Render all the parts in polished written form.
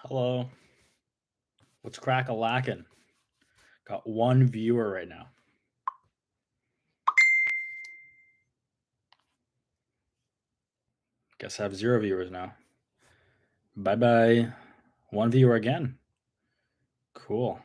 Hello. What's crack a lacking? Got one viewer right now. Guess I have 0 viewers now. Bye bye. One viewer again. Cool.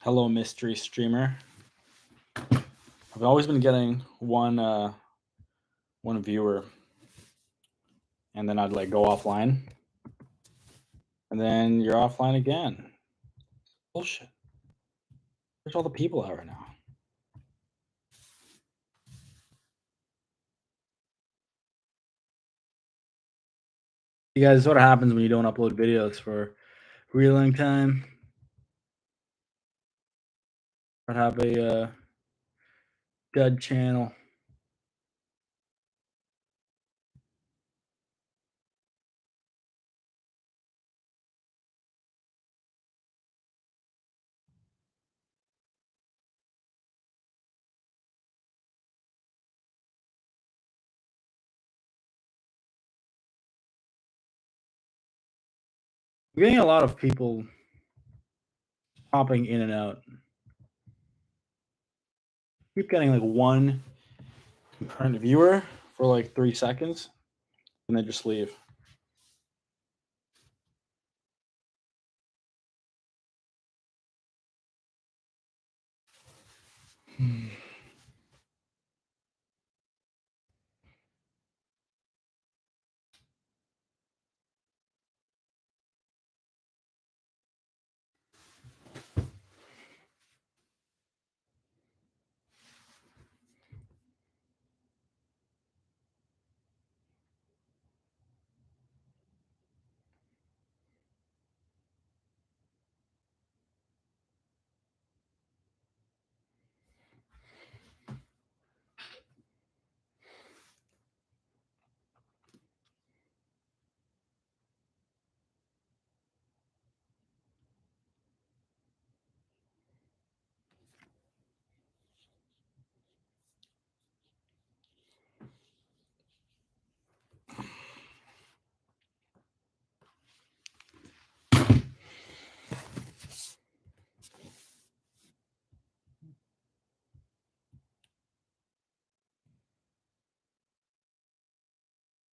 Hello, mystery streamer. I've always been getting one viewer, and then I'd go offline, and then you're offline again. Bullshit. Where's all the people at right now? You guys, what happens when you don't upload videos for a really long time? I'd have a dead channel. I'm getting a lot of people popping in and out. Keep getting one concurrent viewer for 3 seconds, and then just leave.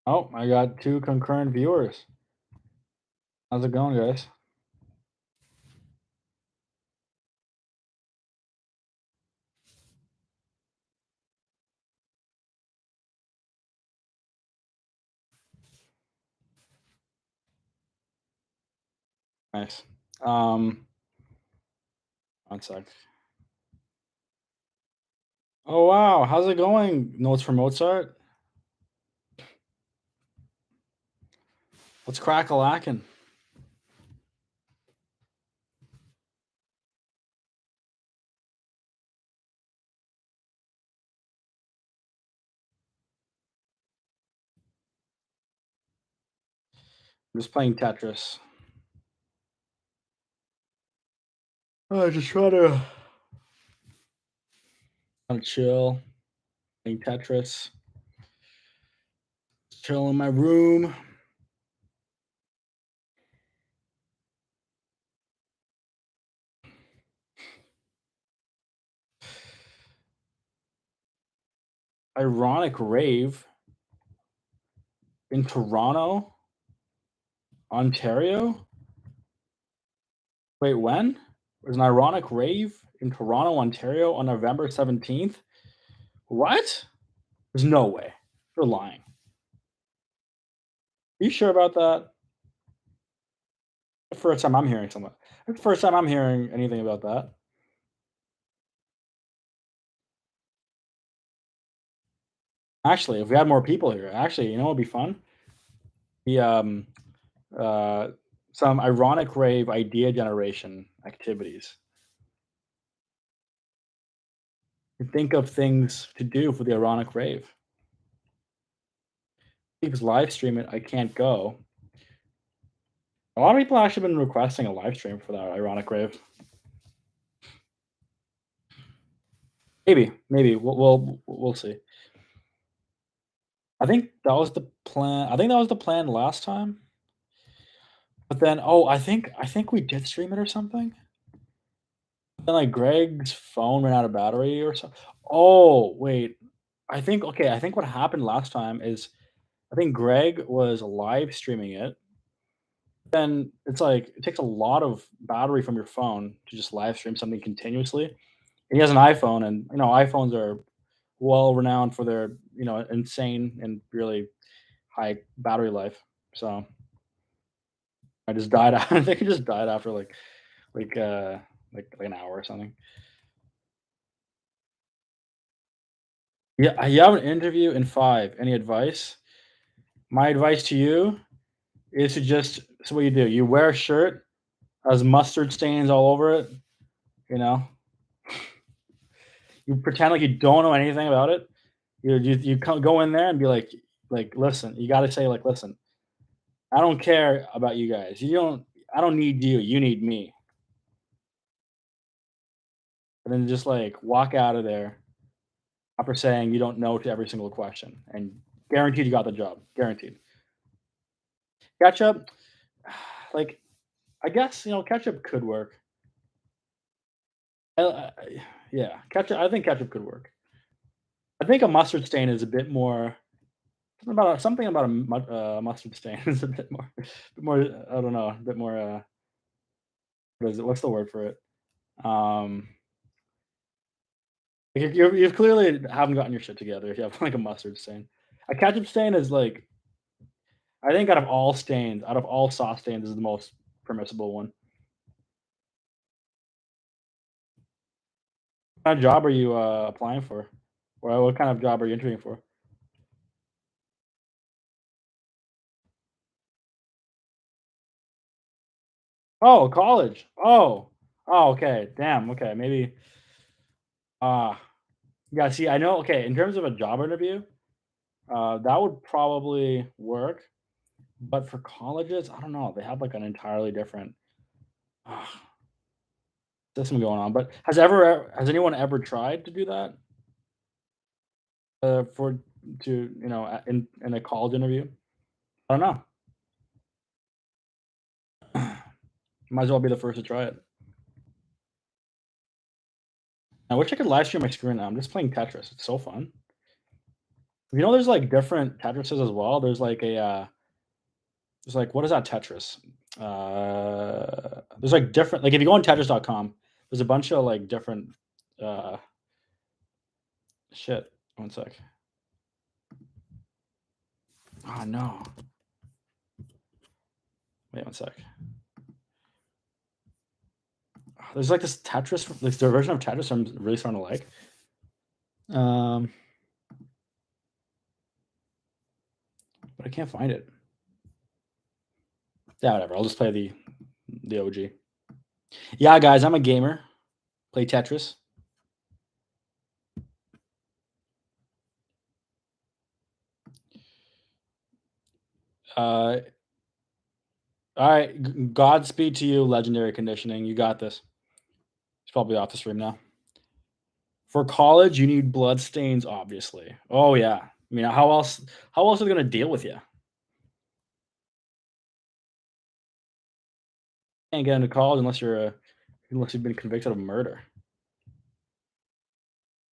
Oh, I got 2 concurrent viewers. How's it going, guys? Nice. 1 sec. Oh wow, how's it going? Notes for Mozart. What's crack-a-lackin'? I'm just playing Tetris. Just trying to chill, playing Tetris, chill in my room. Ironic rave in Toronto, Ontario. Wait, when? There's an ironic rave in Toronto, Ontario on November 17th. What? There's no way. You're lying. Are you sure about that? The first time I'm hearing something. That's the first time I'm hearing anything about that. Actually, if we had more people here, actually, you know what would be fun? The uh some ironic rave idea generation activities. You think of things to do for the ironic rave. Because live stream it, I can't go. A lot of people actually been requesting a live stream for that ironic rave. Maybe we'll see. I think that was the plan. I think that was the plan last time. But then, oh, I think we did stream it or something. Then like Greg's phone ran out of battery or something. Oh wait, I think okay. I think what happened last time is I think Greg was live streaming it. Then it's like it takes a lot of battery from your phone to just live stream something continuously. And he has an iPhone, and iPhones are well renowned for their insane and really high battery life. So I just died. I think it just died after like uh like an hour or something. Yeah, you have an interview in 5. Any advice? My advice to you is to just so what you do. You wear a shirt has mustard stains all over it. You know, you pretend like you don't know anything about it. Go in there and be like listen. You got to say like listen. I don't care about you guys. You don't. I don't need you. You need me. And then just like walk out of there after saying you don't know to every single question, and guaranteed you got the job. Guaranteed. Ketchup, like I guess ketchup could work. Yeah, ketchup. I think ketchup could work. I think a mustard stain is a bit more. Something about a mustard stain is a bit more. I don't know, a bit more. What is it? What's the word for it? Um, you've clearly haven't gotten your shit together if you have like a mustard stain. A ketchup stain is like I think out of all sauce stains, is the most permissible one. What kind of job are you applying for? Or what kind of job are you interviewing for? Oh, college. Oh, okay. Damn. Okay, maybe. Ah, yeah. See, I know. Okay, in terms of a job interview, that would probably work. But for colleges, I don't know. They have like an entirely different uh, system going on. But has anyone ever tried to do that for to in a college interview? I don't know. Might as well be the first to try it. I wish I could live stream my screen now. I'm just playing Tetris. It's so fun. There's like different Tetrises as well. There's like what is that Tetris? There's like different like if you go on Tetris.com, there's a bunch of like different uh shit. 1 sec. Oh no. Wait 1 sec. There's like this Tetris, like their version of Tetris I'm really starting to like. Um, but I can't find it. Yeah, whatever. I'll just play the OG. Yeah, guys, I'm a gamer. Play Tetris. Uh, all right. Godspeed to you, legendary conditioning. You got this. He's probably off the stream now. For college, you need blood stains, obviously. Oh yeah. I mean, how else? How else are they gonna deal with you? Can't get into college unless you've been convicted of murder.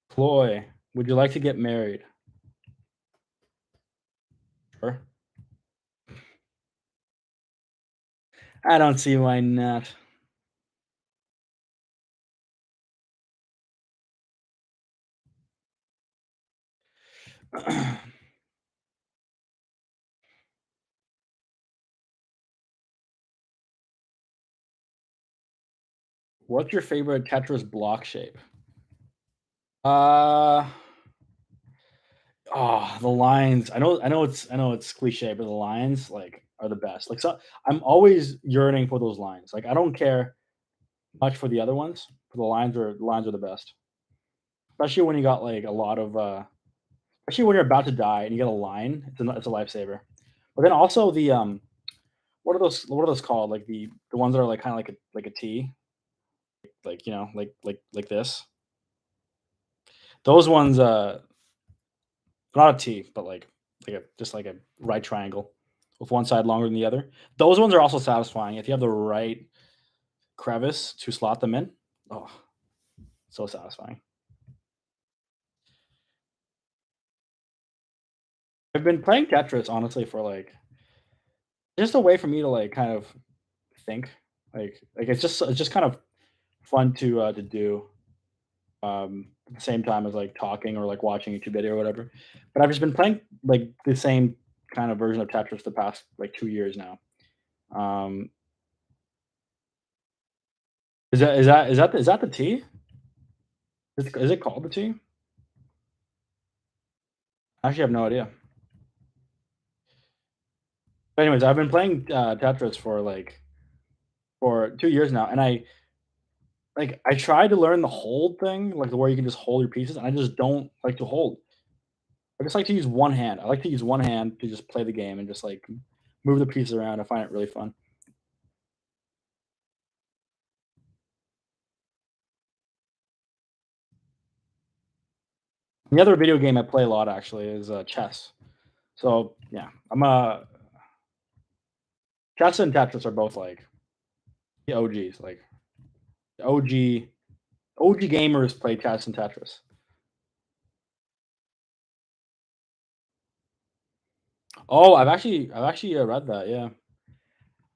Ploy, would you like to get married? Sure. I don't see why not. What's your favorite Tetris block shape? Uh the lines. I know it's cliche, but the lines like are the best. Like so I'm always yearning for those lines. Like I don't care much for the other ones. But the lines are the best. Especially when you got like a lot of especially when you're about to die and you get a line, it's a lifesaver. But then also the what are those called? Like the ones that are like kind of like a T, like like this. Those ones not a T, but like a just like a right triangle with one side longer than the other. Those ones are also satisfying if you have the right crevice to slot them in. Oh, so satisfying. I've been playing Tetris honestly for like just a way for me to like kind of think. Like it's just kind of fun to do at the same time as like talking or like watching a YouTube video or whatever. But I've just been playing like the same kind of version of Tetris the past like 2 years now. Um, is that the T? Is it called the T? I actually have no idea. But anyways, I've been playing Tetris for 2 years now, and I tried to learn the hold thing, like the where you can just hold your pieces, and I just don't like to hold. I just like to use one hand. I like to use one hand to just play the game and just like move the pieces around. I find it really fun. The other video game I play a lot actually is chess. So yeah, I'm a chess and Tetris are both like the OGs. Like the OG gamers play chess and Tetris. Oh, I've actually read that. Yeah,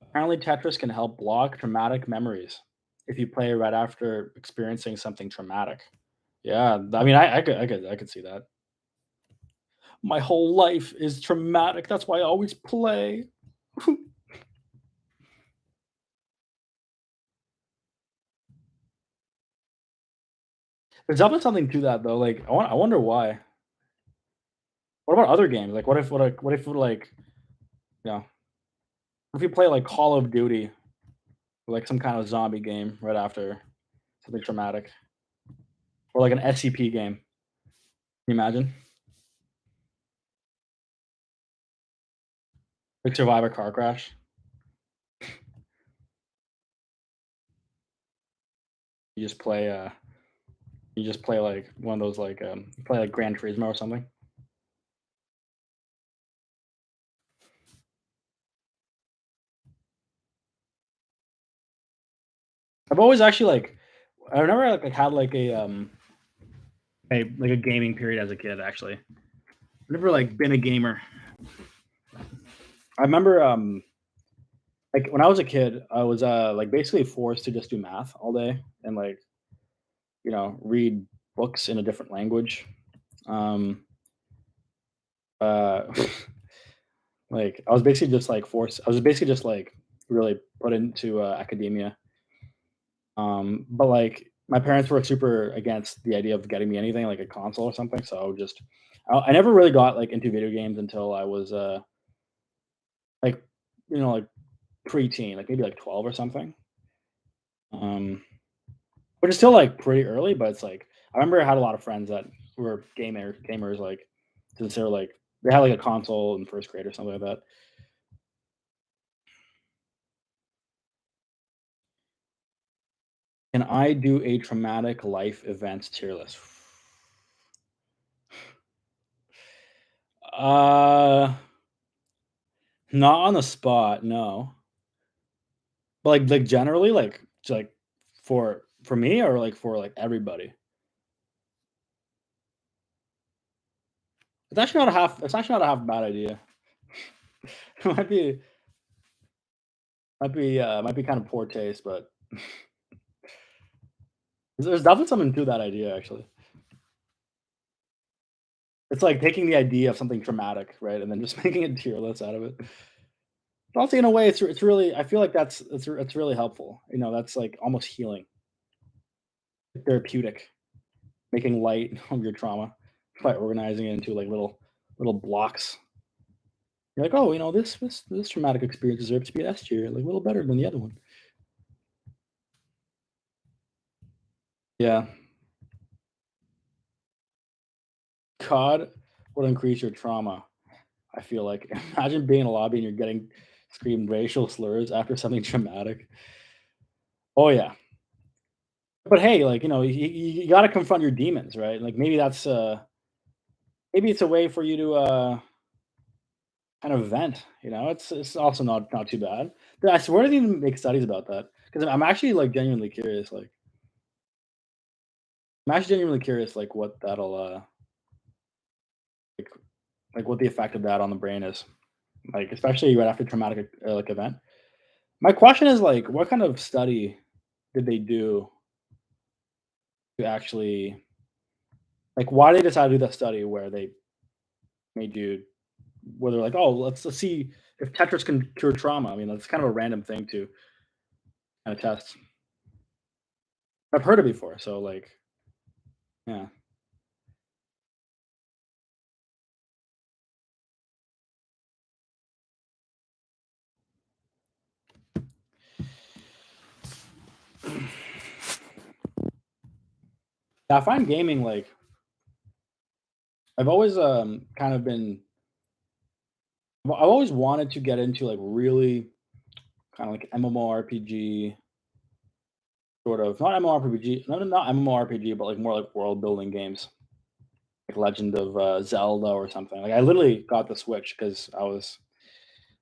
apparently Tetris can help block traumatic memories if you play right after experiencing something traumatic. Yeah, I mean, I could see that. My whole life is traumatic. That's why I always play. There's definitely something to that though. Like I wonder why. What about other games? Like what if like you know what if you play like Call of Duty or like some kind of zombie game right after something traumatic or like an SCP game? Can you imagine? Like survive a car crash. You just play like one of those like you play like Gran Turismo or something. I've always actually I never like had like a gaming period as a kid actually. I've never like been a gamer. I remember like when I was a kid, I was like basically forced to just do math all day and like read books in a different language. Um, uh, like I was basically just like forced. I was basically just like really put into academia. But, like, my parents were super against the idea of getting me anything, like a console or something, so I would just I never really got, like, into video games until I was, like, like, preteen, like, maybe, like, 12 or something, um, which is still, like, pretty early, but it's like I remember I had a lot of friends that were gamers, like, since they were, like they had, like, a console in 1st grade or something like that. Can I do a traumatic life events tier list? Uh, Not on the spot, no. But, like, generally, like, for me or, like, for, like, everybody? It's actually not a half bad idea. It might be kind of poor taste, but there's definitely something to that idea, actually. It's like taking the idea of something traumatic, right, and then just making a tier list out of it. But also, in a way, it's really I feel like it's really helpful, that's, like, almost healing, therapeutic, making light of your trauma by organizing it into, like, little blocks. You're like, "Oh, this traumatic experience deserves to be S tier, like, a little better than the other one." Yeah. COD would increase your trauma, I feel like. Imagine being in a lobby and you're getting screamed racial slurs after something traumatic. Oh, yeah. But hey, like, you gotta confront your demons, right? Like, maybe it's a way for you to, kind of vent, It's also not too bad. I swear they even make studies about that because 'cause I'm actually, like, genuinely curious, like, what that'll, like what the effect of that on the brain is, like, especially right after traumatic, like, event. My question is, like, what kind of study did they do to actually like, why they decide to do that study where they made you where they're like, "Oh, let's see if Tetris can cure trauma." I mean, that's kind of a random thing to kinda test. I've heard it before, so, like, yeah. I find gaming, like I've always, kind of been I've always wanted to get into, like, really kinda like MMORPG sort of not MMORPG no, no, not MMORPG, but, like, more like world building games, like Legend of, Zelda or something. Like, I literally got the Switch because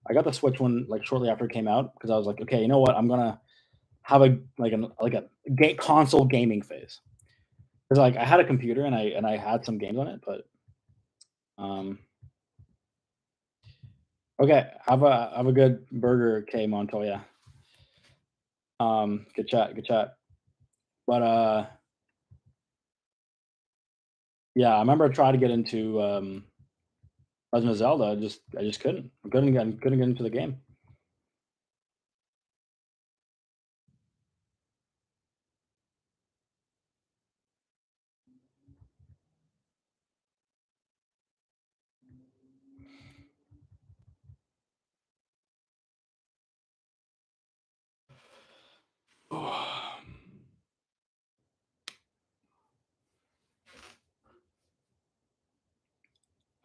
I got the Switch when like, shortly after it came out because I was like, "Okay, you know what? I'm gonna have a console gaming phase." 'Cause, like, I had a computer and I had some games on it, but, um okay, have a good burger, K Montoya. Good chat, good chat. But, yeah, I remember I tried to get into, Legend of Zelda, I just couldn't. I couldn't get into the game.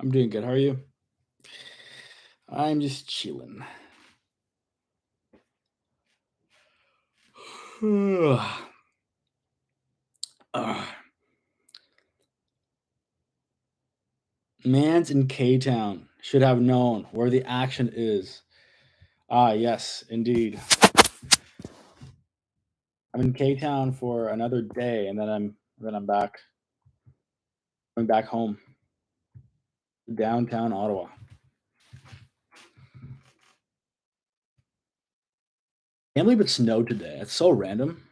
I'm doing good, how are you? I'm just chilling. Mans in K-Town should have known where the action is. Ah, yes, indeed. I'm in K-Town for another day, and then I'm back going back home, downtown Ottawa. Can't believe it snowed today. It's so random.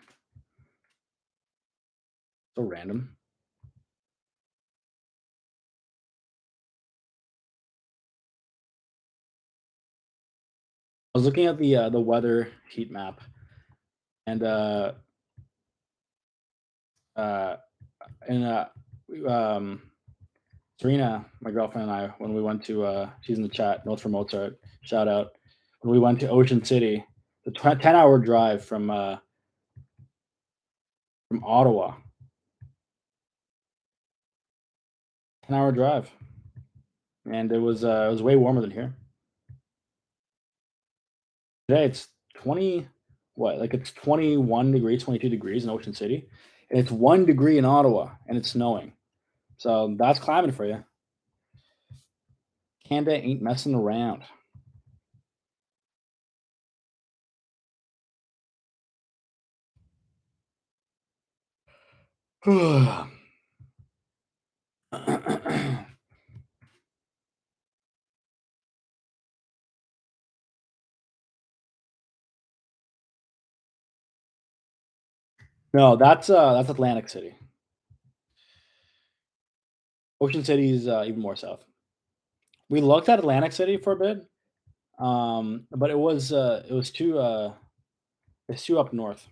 So random. I was looking at the weather heat map, and Uh, and Serena, my girlfriend, and I, when we went to, she's in the chat, Notes from Mozart, shout out. When we went to Ocean City, the 10-hour drive from Ottawa, 10-hour drive, and it was way warmer than here. Today it's 20, what, like it's 21 degrees, 22 degrees in Ocean City, and it's 1 degree in Ottawa, and it's snowing. So that's climbing for you. Canada ain't messing around. No, that's Atlantic City. Ocean City is even more south. We looked at Atlantic City for a bit, but it was too it's too up north.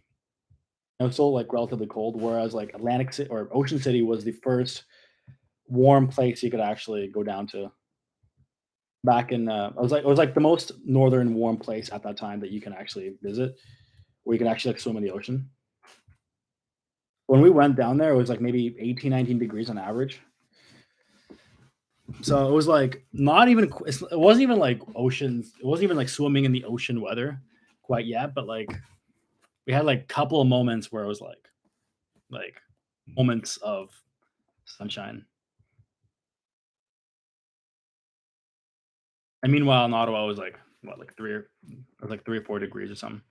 It was still like relatively cold, whereas like Atlantic City or Ocean City was the first warm place you could actually go down to. Back in it was like the most northern warm place at that time that you can actually visit, where you can actually like swim in the ocean. When we went down there, it was like maybe 18, 19 degrees on average. So it was like not even it wasn't even like oceans. It wasn't even like swimming in the ocean weather quite yet, but like we had like a couple of moments where it was like moments of sunshine. And meanwhile, in Ottawa, it was like what, like it was like 3 or 4 degrees or something.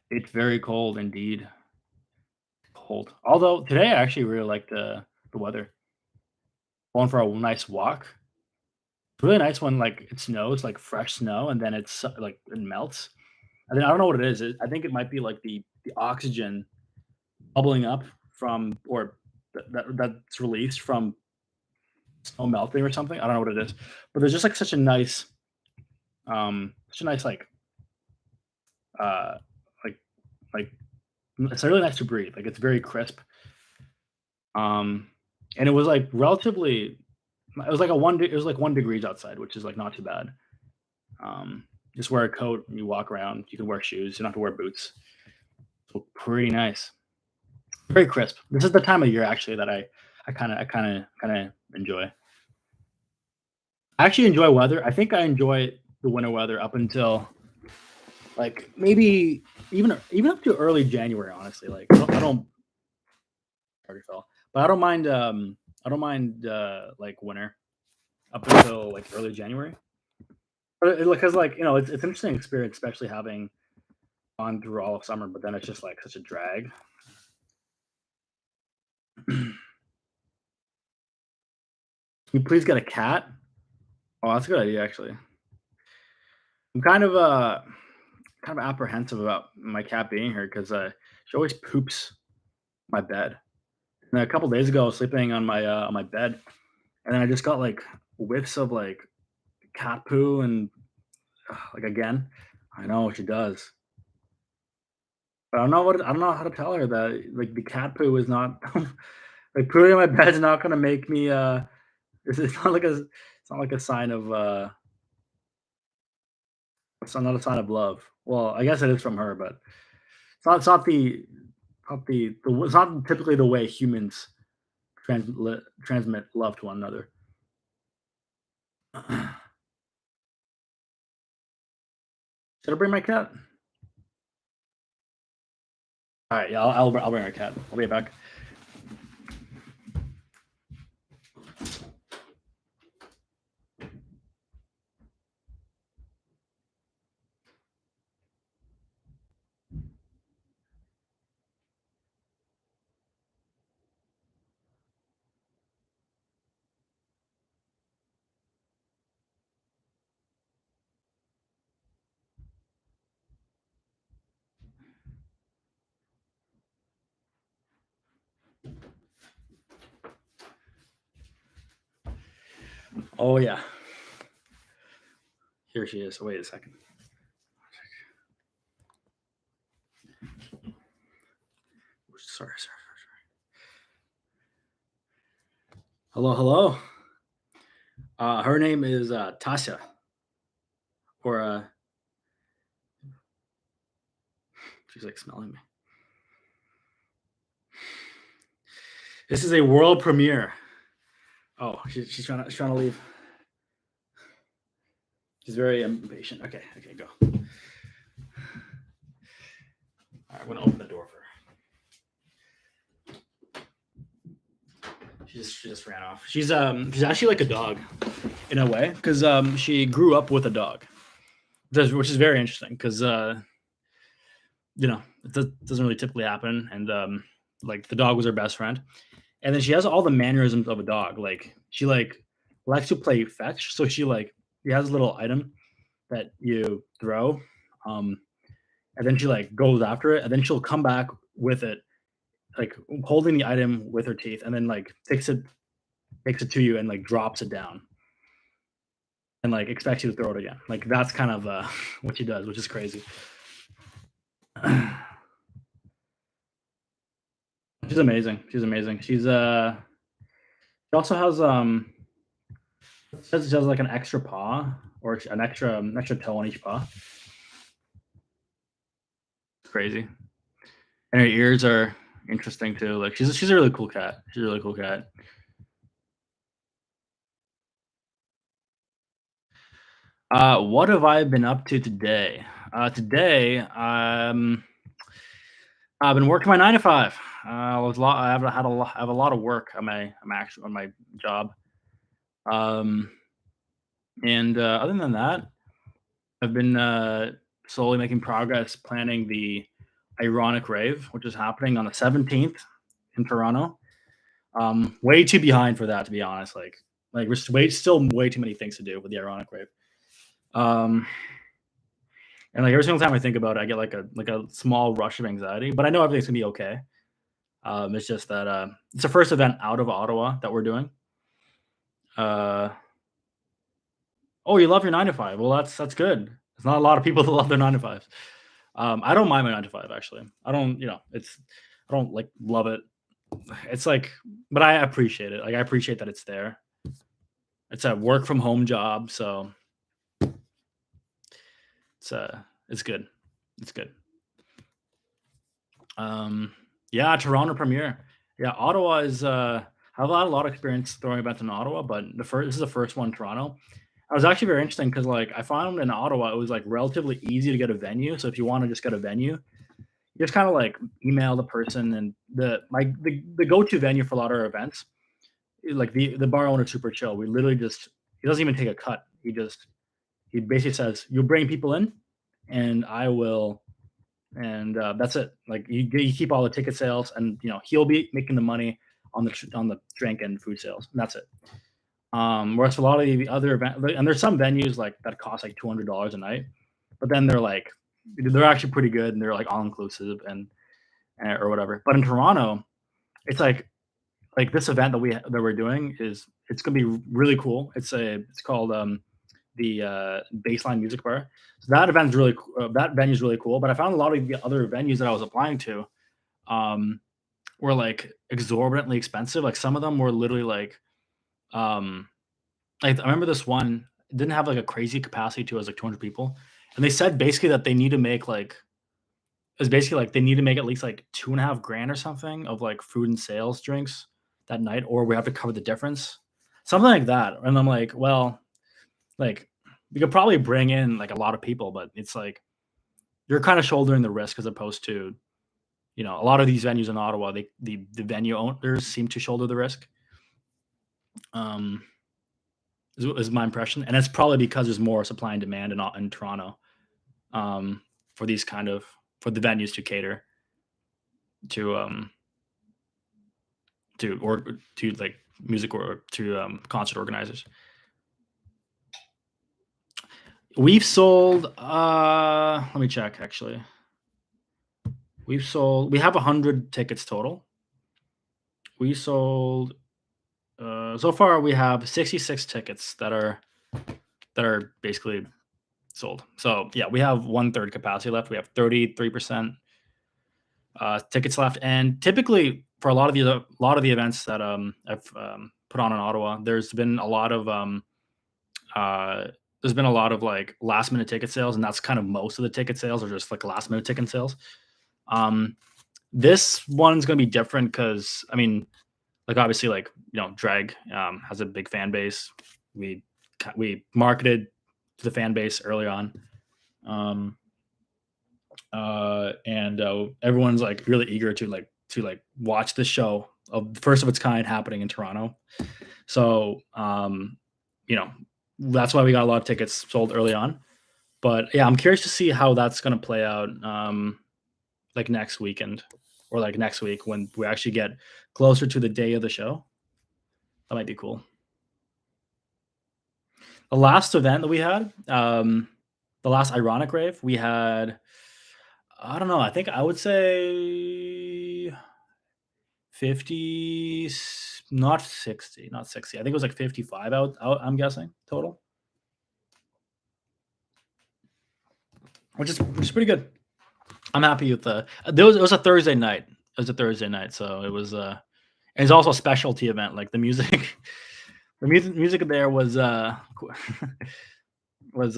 It's very cold indeed. Cold. Although today I actually really like the weather. Going for a nice walk. It's really nice when like it snows, like fresh snow, and then it's like it melts. I don't know what it is. I think it might be like the oxygen bubbling up from or that's released from snow melting or something. I don't know what it is, but there's just like such a nice uh like like it's really nice to breathe. Like it's very crisp. Um, and it was like relatively. It was like it was like 1 degrees outside, which is like not too bad. Just wear a coat and you walk around. You can wear shoes. You don't have to wear boots. So pretty nice. Very crisp. This is the time of year actually that I kind of enjoy. I actually enjoy weather. I think I enjoy the winter weather up until like maybe even up to early January. Honestly, like I don't already fell, but I don't mind like winter up until like early January. But because like it's an interesting experience, especially having gone through all of summer. But then it's just like such a drag. Can you please get a cat? Oh, that's a good idea, actually. I'm kind of apprehensive about my cat being here because she always poops my bed. And a couple days ago, I was sleeping on my bed, and then I just got like whiffs of like cat poo, and like again, I know she does, but I don't know how to tell her that like the cat poo is not like pooing on my bed is not gonna make me it's not like it's not like a sign of it's not a sign of love. Well, I guess it is from her, but it's not it's not typically the way humans transmit love to one another. Should I bring my cat? All right, yeah, I'll bring my cat. I'll be back. Oh yeah, here she is. Wait a second. Hello, hello. Her name is Tasha, or she's like smelling me. This is a world premiere. Oh, she's trying to leave. She's very impatient. Okay, okay, go. All right, I'm gonna open the door for her. She just ran off. She's actually like a dog in a way because she grew up with a dog, which is very interesting because it doesn't really typically happen, and like the dog was her best friend, and then she has all the mannerisms of a dog. Like she like likes to play fetch, so she has a little item that you throw, um, and then she like goes after it, and then she'll come back with it, like holding the item with her teeth, and then like takes it to you and like drops it down, and like expects you to throw it again. Like that's kind of what she does, which is crazy. She's amazing. She's amazing. She also has she has like an extra paw or an extra toe on each paw. It's crazy. And her ears are interesting too. Like she's a really cool cat. She's a really cool cat. What have I been up to today? Today, I've been working my 9 to 5. I have I have a lot of work on my job. Um, and other than that, I've been slowly making progress planning the ironic rave, which is happening on the 17th in Toronto. Way too behind for that, to be honest. Like we're still way too many things to do with the ironic rave. Um, and like every single time I think about it, I get like a small rush of anxiety. But I know everything's gonna be okay. It's just that it's the first event out of Ottawa that we're doing. Uh, oh, you love your 9 to 5. Well, that's good. There's not a lot of people that love their 9 to 5s. I don't mind my 9 to 5 actually. I don't, I don't like love it. It's like, but I appreciate it. Like I appreciate that it's there. It's a work from home job, so it's good. It's good. Um, yeah, Toronto premiere. Yeah, Ottawa is. I've had a lot of experience throwing events in Ottawa, but this is the first one in Toronto. I was actually very interesting because like I found in Ottawa it was like relatively easy to get a venue. So if you want to just get a venue, you just kind of like email the person and the go to venue for a lot of our events. Like the bar owner super chill. We literally just he doesn't even take a cut. He basically says you bring people in, and I will and that's it. Like you keep all the ticket sales, and he'll be making the money on the drink and food sales, and that's it. Whereas for a lot of the other event, and there's some venues like that cost like $200 a night, but then they're actually pretty good and they're like all inclusive and or whatever. But in Toronto, it's like this event that we're doing it's gonna be really cool. It's called the Baseline Music Bar. So that venue is really cool. But I found a lot of the other venues that I was applying to um, were like exorbitantly expensive. Like some of them were literally um, like I remember this one didn't have like a crazy capacity to it was like 200 people, and they said basically that they need to make like it was basically like they need to make at least like 2.5 grand or something of like food and sales drinks that night, or we have to cover the difference, something like that. And I'm like, well, like we could probably bring in like a lot of people, but it's like you're kind of shouldering the risk as opposed to a lot of these venues in Ottawa. The venue owners seem to shoulder the risk. Um, is my impression, and it's probably because there's more supply and demand in Toronto um, for these kind of for the venues to cater to or to like music or to concert organizers. We've sold. Let me check. Actually, we have 100 tickets total. We sold. So far, we have 66 tickets that are basically sold. So yeah, we have 1/3 capacity left. We have 33% tickets left, and typically for a lot of the events that I've put on in Ottawa. Uh, there's been a lot of like last minute ticket sales, and that's kind of most of the ticket sales are just like last minute ticket sales. Um, this one's gonna be different because I mean, like obviously, like Drag has a big fan base. We we marketed to the fan base early on, um, and everyone's like really eager to like watch this show of first of its kind happening in Toronto. So you know that's why we got a lot of tickets sold early on. But yeah, I'm curious to see how that's going to play out like next weekend or like next week when we actually get closer to the day of the show. That might be cool. The last event that we had, the last ironic rave, we had I don't know, I think I would say 50, not 60, not 60. I think it was like 55 I'm guessing total, which is pretty good. I'm happy with the it was a Thursday night. It was a Thursday night, so it was and it's also a specialty event. Like the music, the music there was was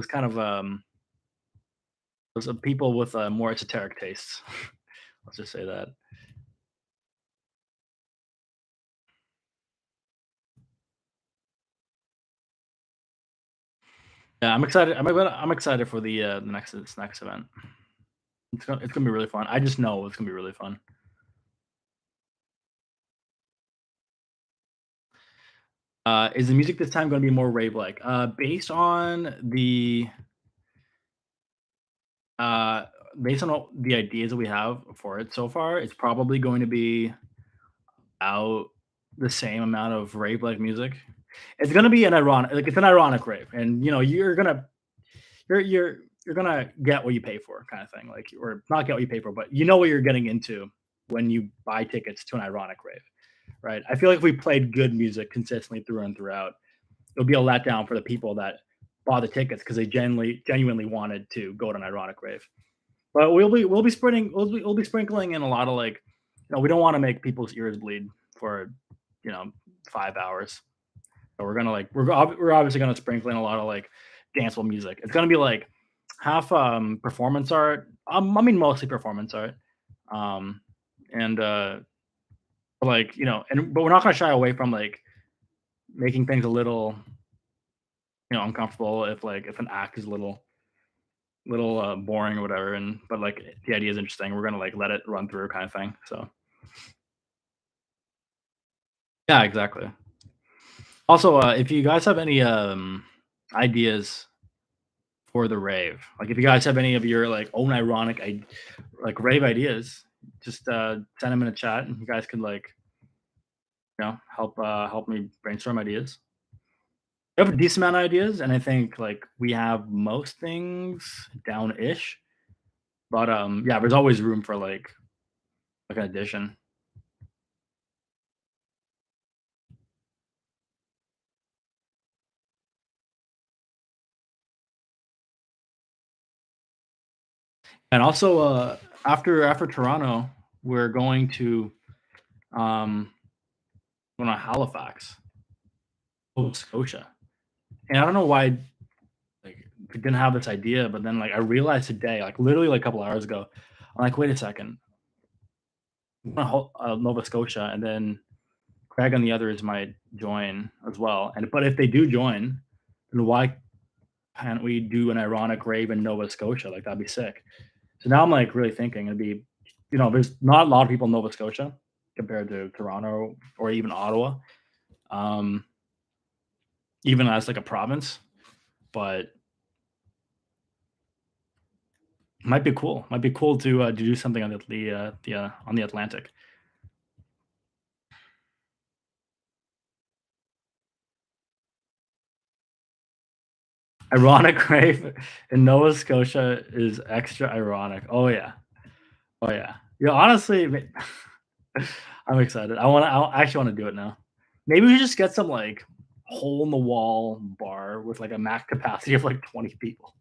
kind of was people with more esoteric tastes. Let's just say that. Yeah, I'm excited. I'm excited for the next this next event. It's gonna be really fun. I just know it's gonna be really fun. Is the music this time gonna be more rave like? Uh, based on all the ideas that we have for it so far, it's probably going to be out the same amount of rave like music. It's gonna be an ironic like it's an ironic rave, and you're gonna get what you pay for, kind of thing. Like, or not get what you pay for, but you know what you're getting into when you buy tickets to an ironic rave, right? I feel like if we played good music consistently through and throughout, it'll be a letdown for the people that bought the tickets because they genuinely wanted to go to an ironic rave. But we'll be sprinkling in a lot of like, we don't want to make people's ears bleed for you know 5 hours. So we're gonna like we're obviously gonna sprinkle in a lot of like danceable music. It's gonna be like half performance art. I mean mostly performance art. Um and like but we're not gonna shy away from like making things a little uncomfortable if an act is a little boring or whatever, and but like the idea is interesting. We're gonna like let it run through kind of thing. So yeah, exactly. Also, if you guys have any ideas for the rave, like if you guys have any of your like own ironic like rave ideas, just send them in a chat, and you guys could like help me brainstorm ideas. We have a decent amount of ideas, and I think like we have most things down ish. But yeah, there's always room for like an addition. And also, after Toronto, we're going to um going to Halifax, Nova Scotia. And I don't know why like we didn't have this idea, but then like I realized today, like literally like a couple hours ago, I'm like, wait a second, we're going to Nova Scotia, and then Craig and the others might join as well. And but if they do join, then why can't we do an ironic rave in Nova Scotia? Like that'd be sick. So now I'm like really thinking it'd be, there's not a lot of people in Nova Scotia compared to Toronto or even Ottawa, um, even as like a province. But might be cool. Might be cool to do something on the on the Atlantic. Ironic rave in Nova Scotia is extra ironic. Oh yeah. Oh yeah. Yeah. Honestly, I'm excited. I actually want to do it now. Maybe we just get some like hole in the wall bar with like a max capacity of like 20 people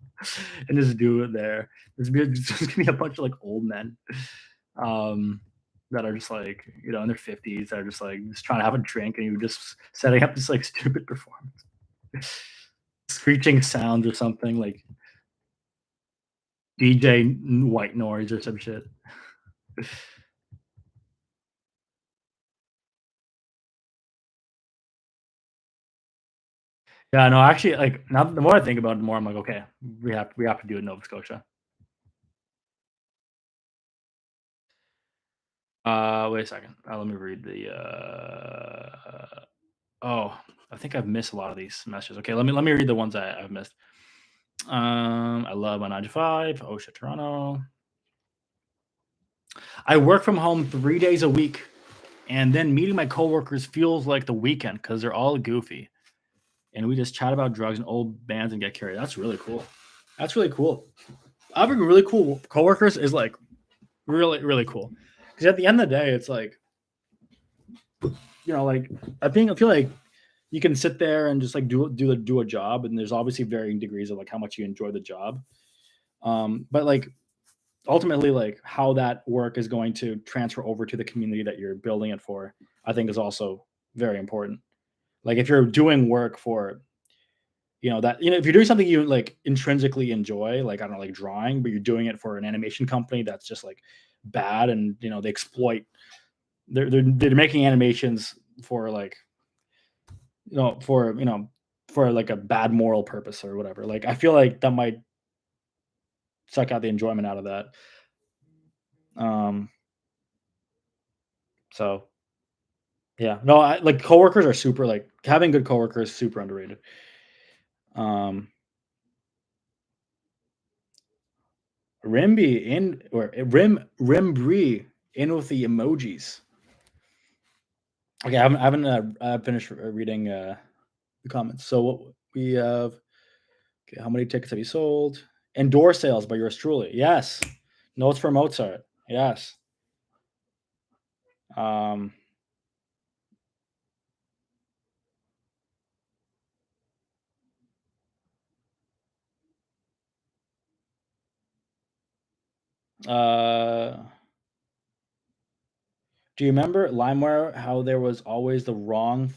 and just do it there. There's gonna be a bunch of like old men. Um, that are just like, in their 50s that are just like just trying to have a drink and you just setting up this like stupid performance. Screeching sounds or something like DJ white noise or some shit. Yeah, no, actually, like now the more I think about it, the more I'm like, okay, we have to do it in Nova Scotia. Wait a second. Let me read the. Oh, I think I've missed a lot of these messages. Okay, let me read the ones I've missed. I love my 9 to 5. Oh shit, Toronto. I work from home 3 days a week, and then meeting my coworkers feels like the weekend because they're all goofy, and we just chat about drugs and old bands and get carried. That's really cool. That's really cool. Having really cool coworkers is like really really cool because at the end of the day, it's like like I feel like you can sit there and just like do a job, and there's obviously varying degrees of like how much you enjoy the job. But like ultimately, like how that work is going to transfer over to the community that you're building it for, I think is also very important. Like if you're doing work for that if you're doing something you like intrinsically enjoy, like I don't know, like drawing, but you're doing it for an animation company that's just like bad and they exploit. They're making animations for like for like a bad moral purpose or whatever. Like I feel like that might suck out the enjoyment out of that. Um, so yeah, no, I like coworkers are super like having good coworkers is super underrated. Um, Rimby in or Rimbree in with the emojis. Okay, I haven't finished reading the comments. So what we have. Okay, how many tickets have you sold? And door sales by yours truly. Yes. Notes for Mozart. Yes. Um, uh, do you remember LimeWire? How there was always the wrong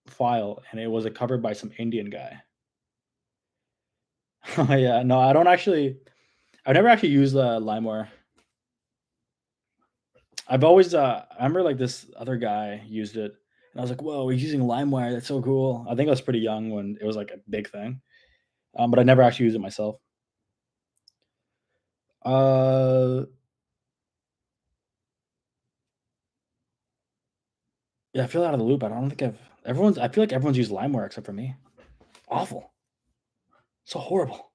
file, and it was a covered by some Indian guy. Oh yeah, no, I don't actually. I've never actually used LimeWire. I've always. I remember like this other guy used it, and I was like, "Whoa, he's using LimeWire. That's so cool." I think I was pretty young when it was like a big thing, but I never actually used it myself. Uh, Yeah, I feel out of the loop. I don't think I feel like everyone's used LimeWire except for me. Awful. So horrible.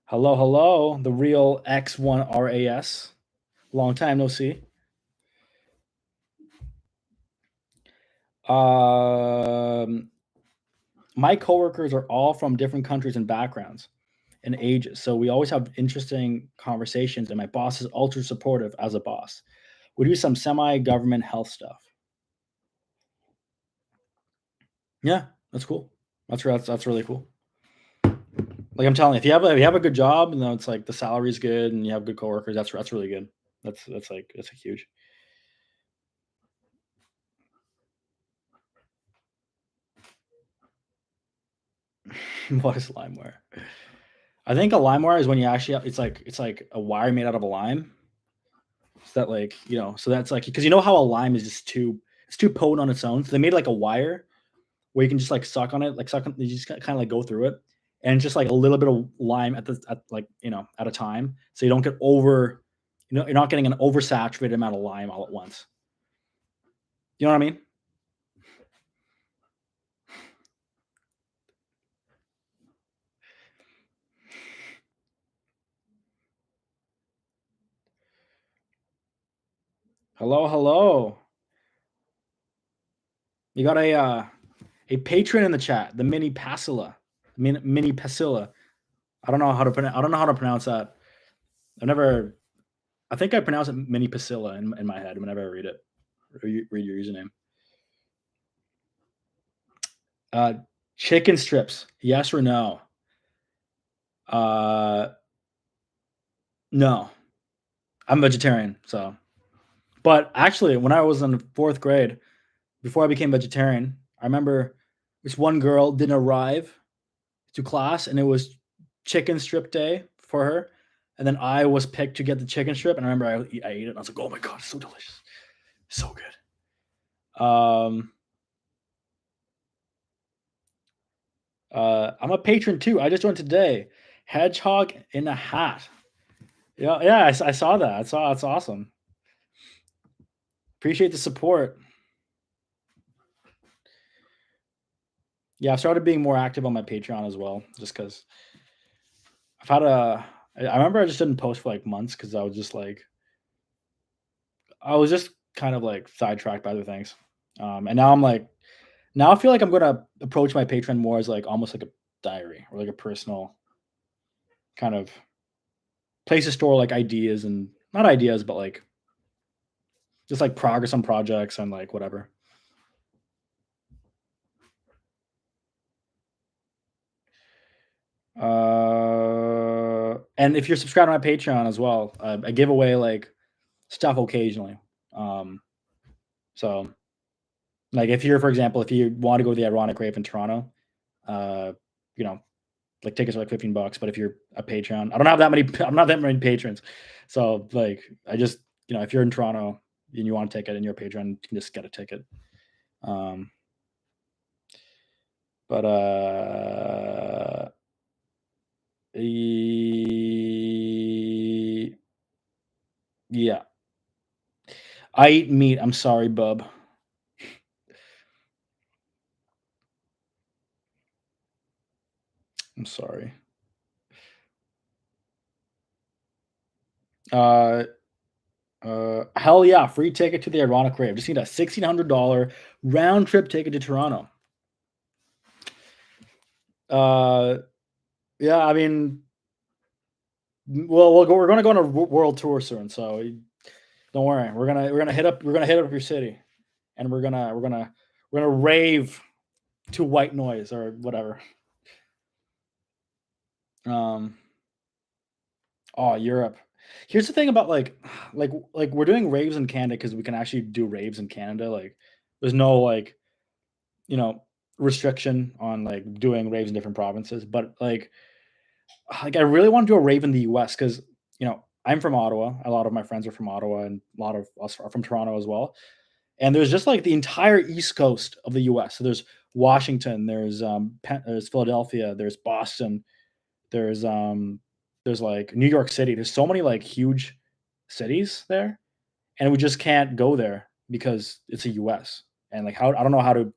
Hello, hello. The real X1RAS. Long time no see. Um, my coworkers are all from different countries and backgrounds and ages, so we always have interesting conversations. And my boss is ultra supportive as a boss. We do some semi-government health stuff. Yeah, that's cool. That's really cool. Like I'm telling you, if you have a good job and then it's like the salary's good and you have good coworkers, that's really good. That's like huge. What is LimeWire? I think a LimeWire is when you actually it's like a wire made out of a lime. So that like so that's like because you know how a lime is just too it's too potent on its own. So they made like a wire where you can just like suck on it, like suck on you just kind of like go through it, and just like a little bit of lime at like at a time, so you don't get over you're not getting an oversaturated amount of lime all at once. You know what I mean? Hello, hello. You got a patron in the chat, the mini Pasilla, mini Pasilla. I don't know how to pronounce that. I've never. I think I pronounce it mini Pasilla in my head whenever I read it. Or read your username. Uh, chicken strips. Yes or no? Uh, No, I'm vegetarian, so but actually, when I was in 4th grade, before I became vegetarian, I remember this one girl didn't arrive to class, and it was chicken strip day for her, and then I was picked to get the chicken strip, and I remember I ate it, and I was like, "Oh my god, it's so delicious, so good." I'm a patron too. I just joined today. Hedgehog in a hat. Yeah, yeah, I saw that. I saw that's awesome. Appreciate the support. Yeah, I've started being more active on my Patreon as well, just because I've had a. I remember I just didn't post for like months because I was just kind of like sidetracked by other things, and now I'm like, now I feel like I'm gonna approach my Patreon more as like almost like a diary or like a personal kind of place to store like ideas and not ideas, but like just like progress on projects and like whatever. And if you're subscribed to my Patreon as well, I give away like stuff occasionally. Um, so like if you're, for example, if you want to go to the Ironic Rave in Toronto, uh, you know, like tickets are like $15. But if you're a Patreon, I don't have that many. I'm not that many patrons, so like I just if you're in Toronto and you want a ticket and you're a patron, you can just get a ticket. Um, but e- yeah, I eat meat. I'm sorry, bub. I'm sorry. Uh, hell yeah, free ticket to the Ironic Rave. Just need a $1,600 round trip ticket to Toronto. Uh, yeah, I mean, well, we're gonna go on a world tour soon, so don't worry. We're gonna hit up your city, and we're gonna rave to white noise or whatever. Um, oh, Europe. Here's the thing about like we're doing raves in Canada because we can actually do raves in Canada. Like, there's no you know restriction on like doing raves in different provinces, but like I really want to do a rave in the US because I'm from Ottawa. A lot of my friends are from Ottawa, and a lot of us are from Toronto as well. And there's just like the entire East Coast of the US. So there's Washington, there's Philadelphia, there's Boston, there's like New York City. There's so many like huge cities there, and we just can't go there because it's a US. And like how I don't know how do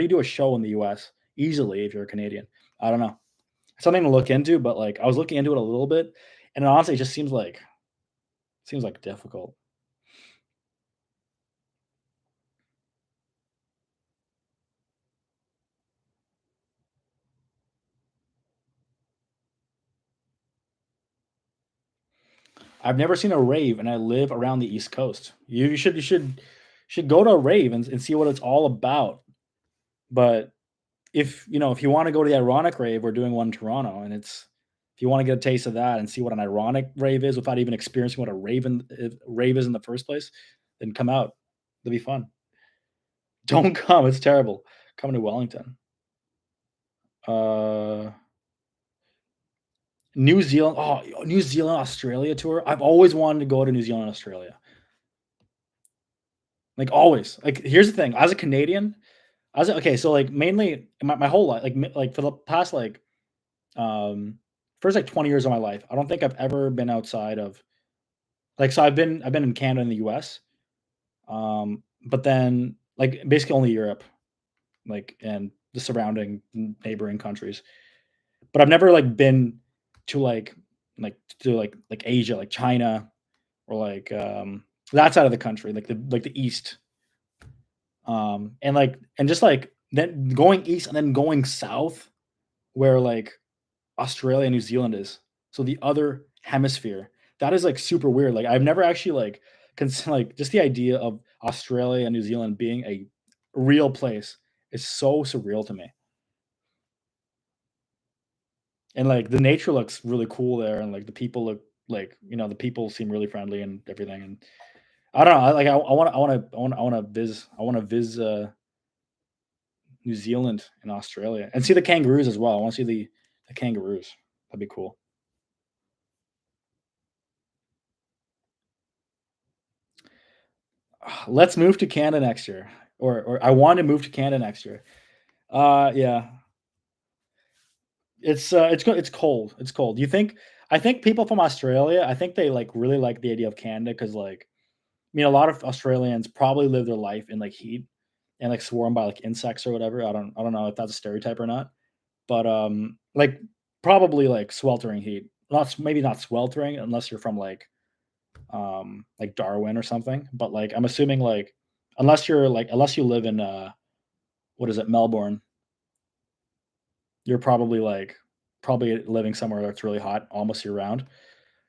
you do a show in the US easily if you're a Canadian. I don't know. Something to look into, but like I was looking into it a little bit, and honestly, it just seems like difficult. I've never seen a rave, and I live around the East Coast. You should go to a rave and see what it's all about. But if you want to go to the ironic rave, we're doing one in Toronto, and if you want to get a taste of that and see what an ironic rave is without even experiencing what a rave is in the first place, then come out. It'll be fun. Don't come; it's terrible. Come to Wellington. Uh, New Zealand. Oh, New Zealand, Australia tour. I've always wanted to go to New Zealand, Australia. Like always. Like here's the thing. As a Canadian, okay, so like mainly my whole life, like for the past um first like 20 years of my life, I don't think I've ever been outside of so I've been in Canada and the US. But then like basically only Europe, and the surrounding neighboring countries. But I've never been to like Asia, like China or that side of the country, like the east. And just like then going east and then going south where Australia and New Zealand is. So the other hemisphere. That is like super weird. Like I've never actually like just the idea of Australia and New Zealand being a real place is so surreal to me. and like the nature looks really cool there, and like the people look like the people seem really friendly and everything. And I don't know, I want to visit New Zealand and Australia and see the kangaroos as well. I want to see the kangaroos. That'd be cool. Let's move to Canada next year, or I want to move to Canada next year. Yeah, it's cold. It's cold. You think I think people from Australia, I think they like really like the idea of Canada because like a lot of Australians probably live their life in like heat and like swarmed by like insects or whatever. I don't know if that's a stereotype or not, but like probably like sweltering heat. Not maybe not sweltering unless you're from like Darwin or something. But like I'm assuming like unless you live in what is it, Melbourne, you're probably probably living somewhere that's really hot almost year round.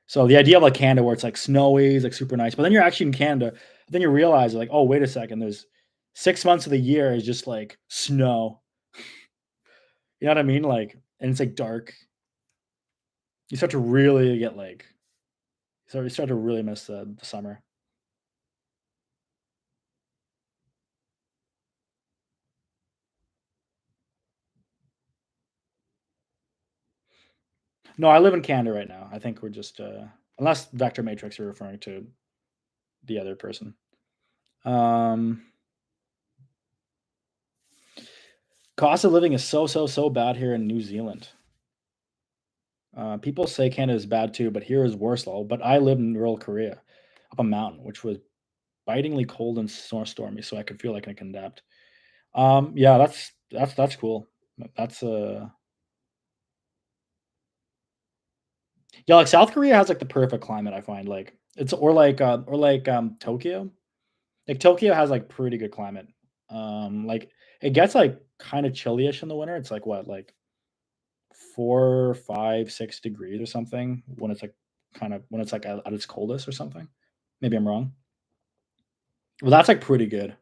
So the idea of like Canada where it's like snowy, is like super nice, but then you're actually in Canada, then you realize like, oh wait a second, there's 6 months of the year is just like snow. You know what I mean? Like, and it's like dark. You start to really get like, so you start to really miss the summer. No, I live in Canada right now. I think we're just unless Vector Matrix you're referring to the other person. Um, Cost of living is so bad here in New Zealand. People say Canada is bad too, but here is worse though. But I live in rural Korea, up a mountain, which was bitingly cold and stormy, so I could feel like I can adapt. Yeah, that's cool. That's yeah, like South Korea has like the perfect climate. I find like it's or like Tokyo. Like Tokyo has like pretty good climate. Like it gets like kind of chillyish in the winter. It's like what like 4, 5, 6 degrees or something when it's like when it's like at its coldest or something. Maybe I'm wrong. Well, that's like pretty good.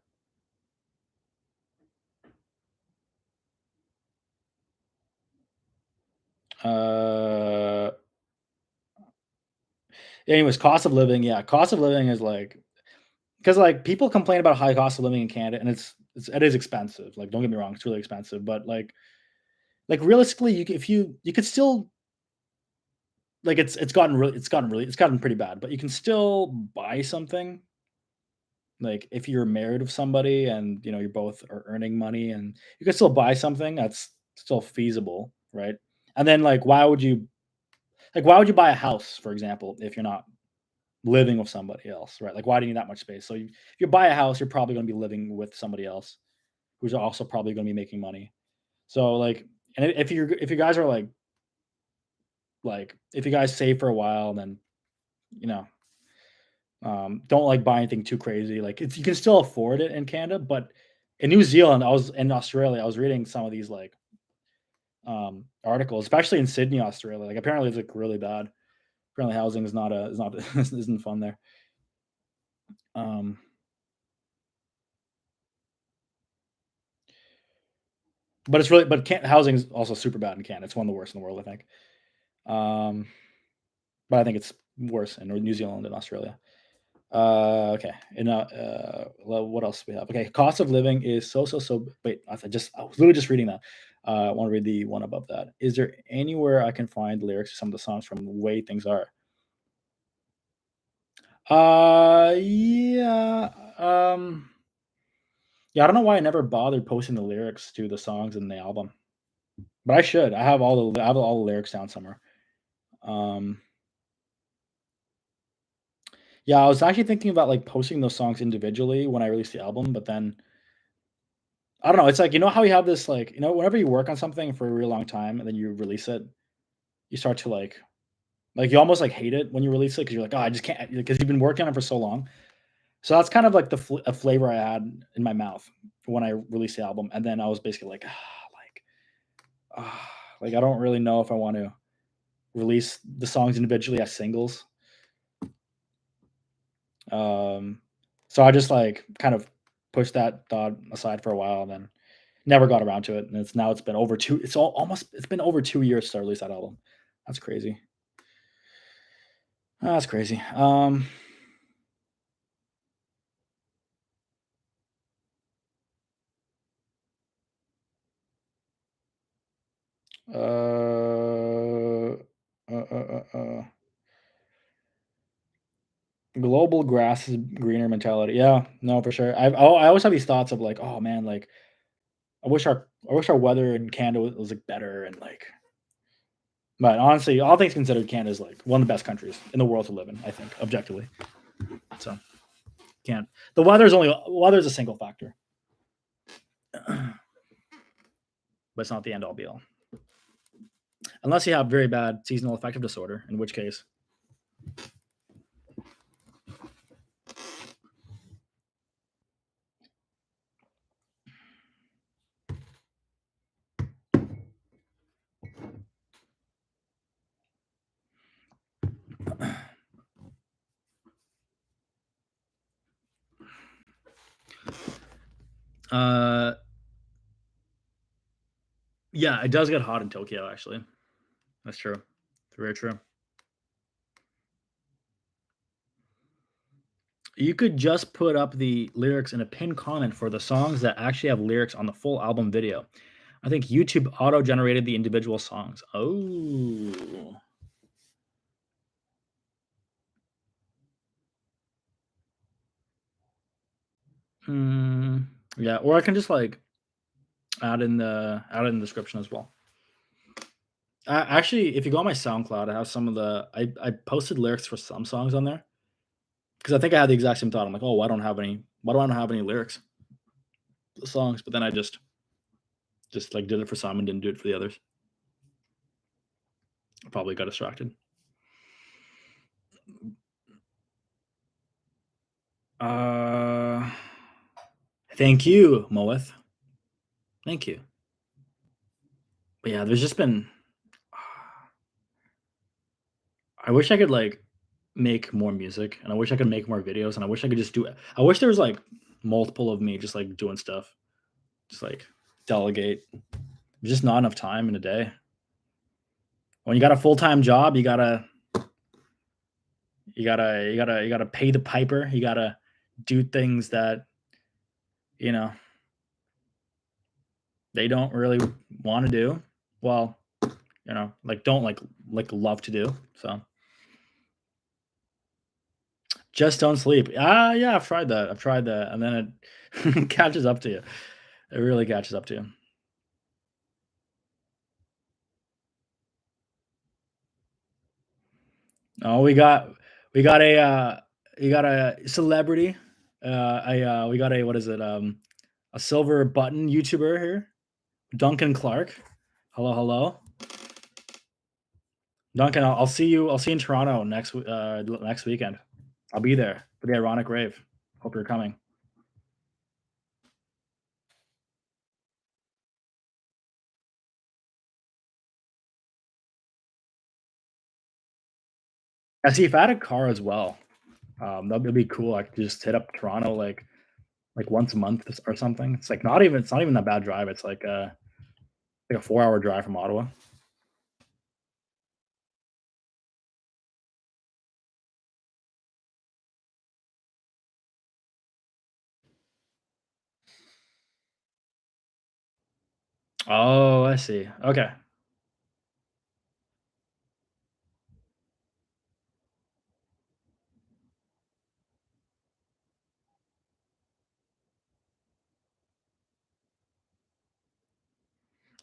Uh, Anyways, cost of living, yeah, cost of living is like because like people complain about high cost of living in Canada, and it is expensive. Like, don't get me wrong, it's really expensive, but like realistically, if you could still like it's gotten pretty bad, but you can still buy something. Like if you're married with somebody and you're both are earning money and you can still buy something that's still feasible, right? And then why would you buy a house, for example, if you're not living with somebody else, right? Like why do you need that much space? So if you buy a house, you're probably going to be living with somebody else who's also probably going to be making money. So like, and if you guys are like if you guys save for a while, then you know don't like buy anything too crazy. Like you can still afford it in Canada, but in New Zealand, I was in Australia. I was reading some of these articles, especially in Sydney, Australia. Like apparently it's like really bad. Apparently housing is not isn't fun there. Um, but it's really housing is also super bad in Canada. It's one of the worst in the world, I think. Um, but I think it's worse in New Zealand and Australia. Okay. And well, what else do we have? Okay, cost of living is so. Wait, I was literally just reading that. I want to read the one above that. Is there anywhere I can find lyrics to some of the songs from the way things are? Yeah. Yeah. I don't know why I never bothered posting the lyrics to the songs in the album, but I should. I have all the lyrics down somewhere. Um, yeah, I was actually thinking about like posting those songs individually when I release the album, but then I don't know, it's like, how you have this, like, whenever you work on something for a really long time and then you release it, you start to you almost, like, hate it when you release it because 'cause you're like, "Oh, I just can't," because you've been working on it for so long. So that's kind of like the a flavor I had in my mouth when I released the album, and then I was basically like, like, I don't really know if I want to release the songs individually as singles." Um, so I just, kind of pushed that thought aside for a while, and then Never got around to it, and it's been over 2 it's all almost it's been over 2 years since I released that album. That's crazy. That's crazy. Uh, global grass is greener mentality. Yeah, no, for sure. I always have these thoughts of like, "Oh, man, like, I wish our weather in Canada was, like, better," and, like but honestly, all things considered, Canada is, like, one of the best countries in the world to live in, I think, objectively. So, can't weather's a single factor, but it's not the end all be all. Unless you have very bad seasonal affective disorder, in which case uh, yeah, it does get hot in Tokyo, actually. That's true. Very true. You could just put up the lyrics in a pinned comment for the songs that actually have lyrics on the full album video. I think YouTube auto-generated the individual songs. Oh. Hmm, yeah, or I can just, like, add in the description as well. Actually, if you go on my SoundCloud, I have some of the I posted lyrics for some songs on there because I think I had the exact same thought. I'm like, "Oh, why do I not have any lyrics for the songs?" But then I just, like, did it for some and didn't do it for the others. I probably got distracted. Uh, thank you, Moeth. Thank you. But yeah, there's just been I wish I could, like, make more music, and I wish I could make more videos, and I wish I could just do it. I wish there was, like, multiple of me just, like, doing stuff. Just, like, delegate. There's just not enough time in a day. When you got a full-time job, you gotta pay the piper. You gotta do things that, you know, they don't really wanna do. Well, like, don't, like, love to do, so just don't sleep. Ah, yeah, I've tried that, and then it catches up to you. It really catches up to you. Oh, we got a, we got a celebrity, we got a what is it, a silver button YouTuber here, Duncan Clark. Hello, hello. Duncan, I'll see you in Toronto next weekend. I'll be there for the Ironic Rave. Hope you're coming. I see if I had a car as well, that'd be cool. I could just hit up Toronto like once a month or something. It's not even that bad drive. It's like a 4-hour drive from Ottawa. Oh, I see. Okay.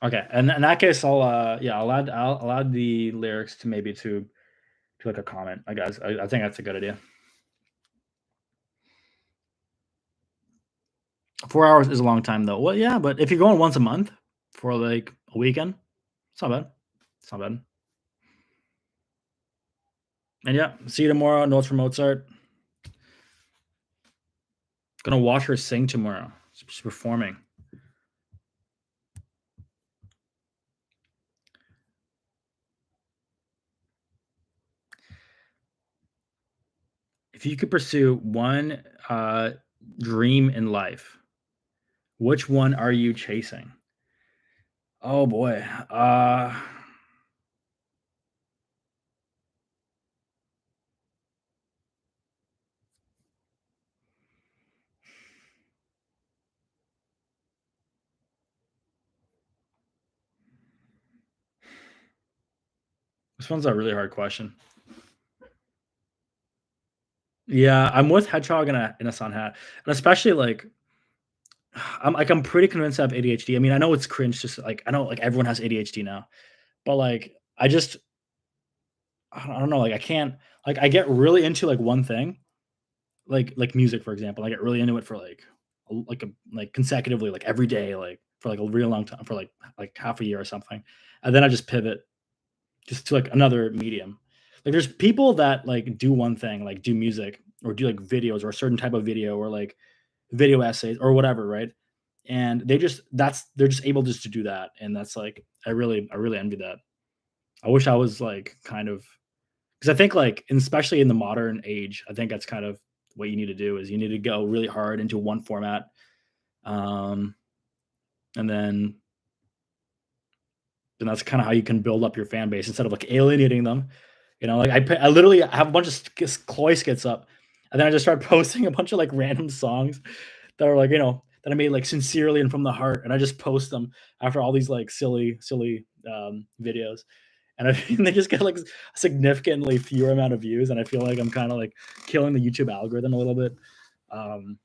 Okay. And in that case, yeah, I'll add the lyrics to maybe to like a comment. I guess I think that's a good idea. 4 hours is a long time though. Well, yeah, but if you're going once a month for like a weekend, it's not bad. It's not bad. And yeah, see you tomorrow. Notes from Mozart. Gonna watch her sing tomorrow. She's performing. If you could pursue one dream in life, Which one are you chasing? Oh boy. This one's a really hard question. Yeah, I'm with Hedgehog in a sun hat, and especially like I'm pretty convinced I have ADHD. I mean, I know it's cringe, just like I know like everyone has ADHD now, but like I don't know, like I can't like I get really into like one thing, like music for example. I get really into it for like consecutively, like every day, like for like a real long time, for like half a year or something, and then I just pivot just to like another medium. Like there's people that like do one thing, like do music or do like videos or a certain type of video or like video essays or whatever, right? And they're just able just to do that, and that's like I really envy that. I wish I was like kind of because I think like and especially in the modern age, I think that's kind of what you need to do is you need to go really hard into one format, um, and then that's kind of how you can build up your fan base instead of like alienating them. You know, like I literally have a bunch of Koi skits up, and then I just start posting a bunch of like random songs that are like that I made like sincerely and from the heart, and I just post them after all these like silly videos, and they just get like a significantly fewer amount of views, and I feel like I'm kind of like killing the YouTube algorithm a little bit. Um,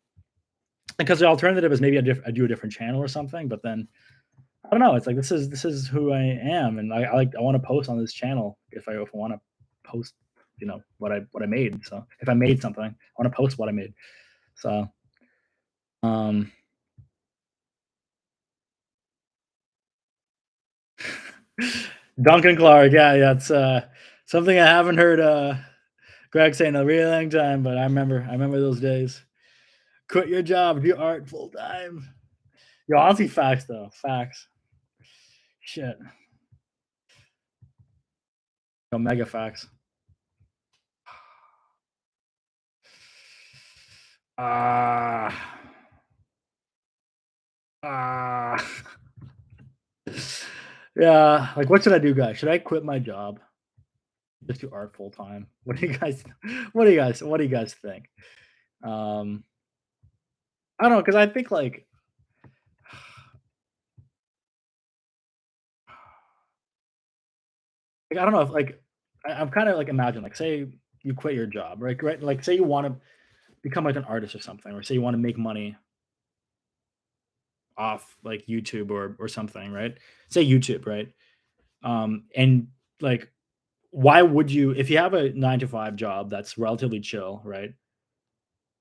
because the alternative is maybe I do a different channel or something, but then I don't know. It's like this is who I am, and I want to post on this channel if I want to post, what I made. So if I made something, I want to post what I made. So um, Duncan Clark, yeah, it's something I haven't heard Greg say in a really long time, but I remember those days. Quit your job, do art full time. Yo, honestly, facts though, facts. Shit, yo, mega facts. Ah, ah. Yeah, like what should I do, guys? Should I quit my job? Just do art full time? What do you guys what do you guys think? Um, I don't know, because I think like I don't know if like I'm kind of like imagine like say you quit your job, right? Like say you want to become like an artist or something, or say you want to make money off like YouTube or something, right? Say YouTube, right? And like why would you if you have a 9 to 5 job that's relatively chill, right?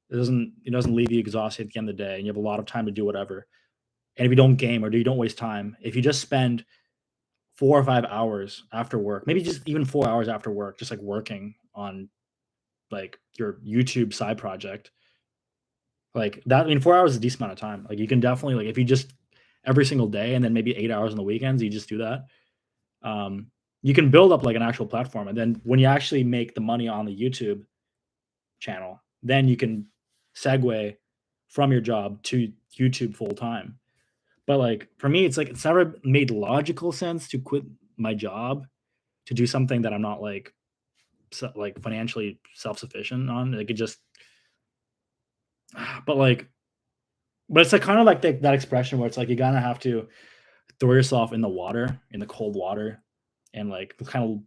It doesn't leave you exhausted at the end of the day and you have a lot of time to do whatever. And if you don't game or you don't waste time, if you just spend 4 or 5 hours after work, maybe just even 4 hours after work, just like working on like your YouTube side project, like that, I mean, 4 hours is a decent amount of time. Like you can definitely like if you just every single day and then maybe 8 hours on the weekends, you just do that. Um, you can build up like an actual platform, and then when you actually make the money on the YouTube channel, then you can segue from your job to YouTube full time. But like for me, it's like it's never made logical sense to quit my job to do something that I'm not like like financially self sufficient on. Like it just, but like, but it's like kind of like that expression where it's like you gotta have to throw yourself in the water, in the cold water, and like kind of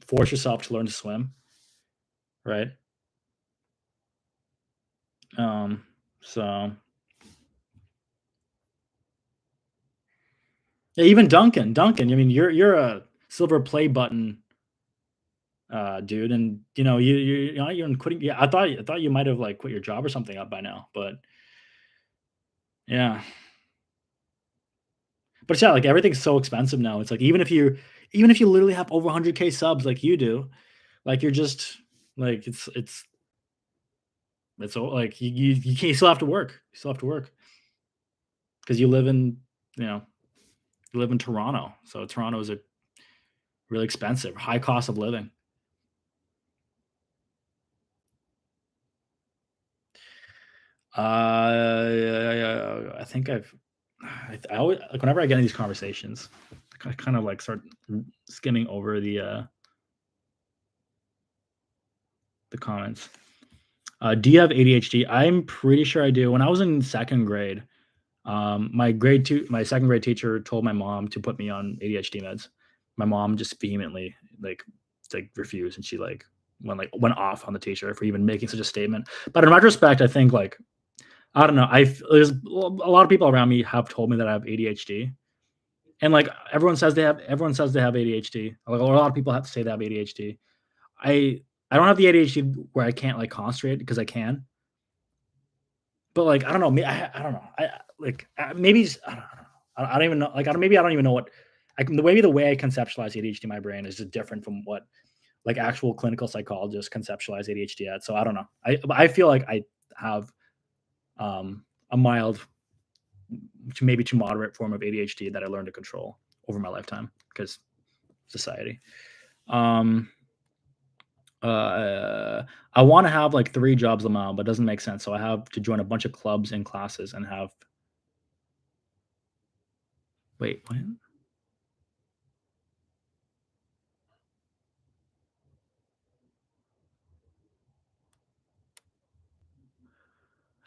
force yourself to learn to swim, right? Um, so yeah, even Duncan. I mean, you're a silver play button dude, and you're quitting. Yeah, I thought you might have like quit your job or something up by now, but yeah, but yeah, like everything's so expensive now. It's like even if you literally have over 100K subs like you do, like you're just like it's all like you still have to work. You still have to work because you know you live in Toronto, so Toronto is a really expensive, high cost of living. I think I always like whenever I get in these conversations, I kind of like start skimming over the comments. Do you have ADHD? I'm pretty sure I do. When I was in second grade, my second grade teacher told my mom to put me on ADHD meds. My mom just vehemently like refused, and she went off on the teacher for even making such a statement. But in retrospect, I think like I don't know. There's a lot of people around me have told me that I have ADHD, and like everyone says they have ADHD. Like, a lot of people have to say they have ADHD. I don't have the ADHD where I can't like concentrate because I can, but like I don't know. I don't know. Maybe I don't know. I don't even know. Like maybe I don't even know what. Maybe the way I conceptualize ADHD in my brain is just different from what like actual clinical psychologists conceptualize ADHD at. So I don't know. I feel like I have a mild to maybe to moderate form of ADHD that I learned to control over my lifetime because society. Um, I want to have like 3 jobs a month, but it doesn't make sense. So I have to join a bunch of clubs and classes and have. Wait, what?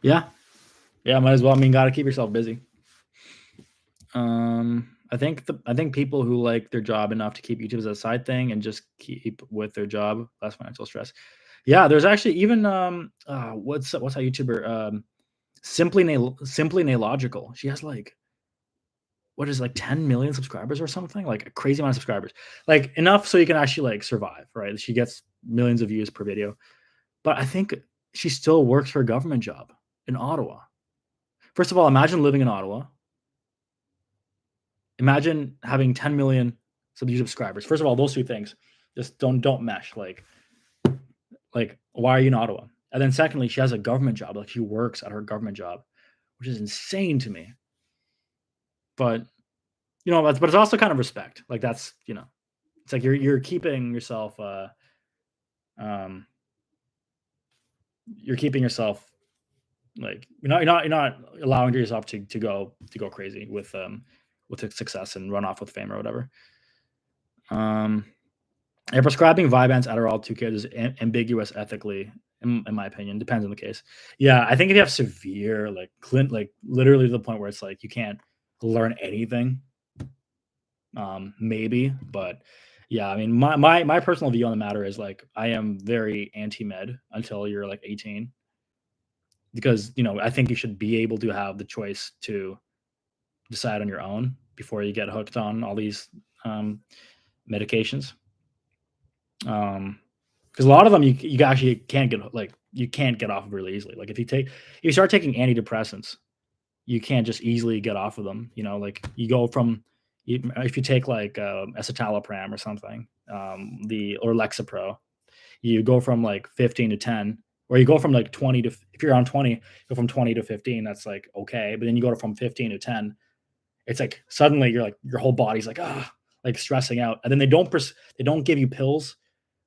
Yeah, yeah, might as well. I mean, gotta keep yourself busy. I think people who like their job enough to keep YouTube as a side thing and just keep with their job, less financial stress. Yeah, there's actually even what's that YouTuber Simply Nailogical. She has like what is it, like 10 million subscribers or something, like a crazy amount of subscribers, like enough so you can actually like survive, right? She gets millions of views per video, but I think she still works her government job in Ottawa. First of all, imagine living in Ottawa. Imagine having 10 million subscribers. First of all, those two things just don't mesh. Like why are you in Ottawa? And then secondly, she has a government job. Like she works at her government job, which is insane to me. But but it's also kind of respect. Like that's it's like you're keeping yourself um you're keeping yourself like you're not allowing yourself to go crazy with success and run off with fame or whatever. Um And prescribing Vyvanse, Adderall to kids is ambiguous ethically, in my opinion. Depends on the case. Yeah, I think if you have severe, like literally to the point where it's like you can't learn anything, maybe. But yeah, I mean, my personal view on the matter is like I am very anti-med until you're like 18, because I think you should be able to have the choice to decide on your own before you get hooked on all these medications. Because a lot of them you actually can't get you can't get off of really easily. Like if you start taking antidepressants, you can't just easily get off of them. Like you go from if you take like escitalopram or something, the or Lexapro, you go from like 15 to 10, or you go from like 20 to if you're on 20, go from 20 to 15. That's like okay, but then you go from 15 to 10. It's like suddenly you're like your whole body's like like stressing out, and then they don't give you pills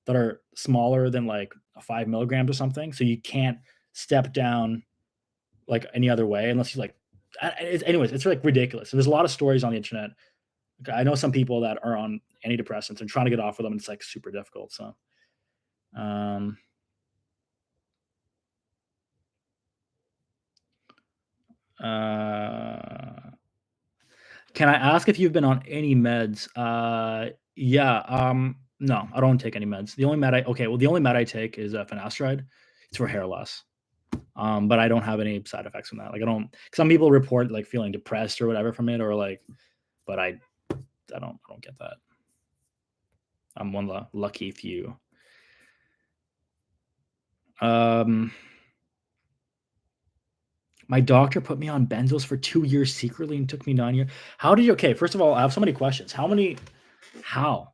that are smaller than like 5 milligrams or something. So you can't step down like any other way unless you like. Anyways, it's like ridiculous. And there's a lot of stories on the internet. Like, I know some people that are on antidepressants and trying to get off of them. And it's like super difficult. So, um, uh, can I ask if you've been on any meds? Yeah. No, I don't take any meds. The only med I take is finasteride. It's for hair loss. But I don't have any side effects from that. Like I don't. Some people report like feeling depressed or whatever from it, or like, but I don't get that. I'm one of the lucky few. Um, my doctor put me on benzos for 2 years secretly and took me 9 years. How did you? Okay, first of all, I have so many questions. How many? How?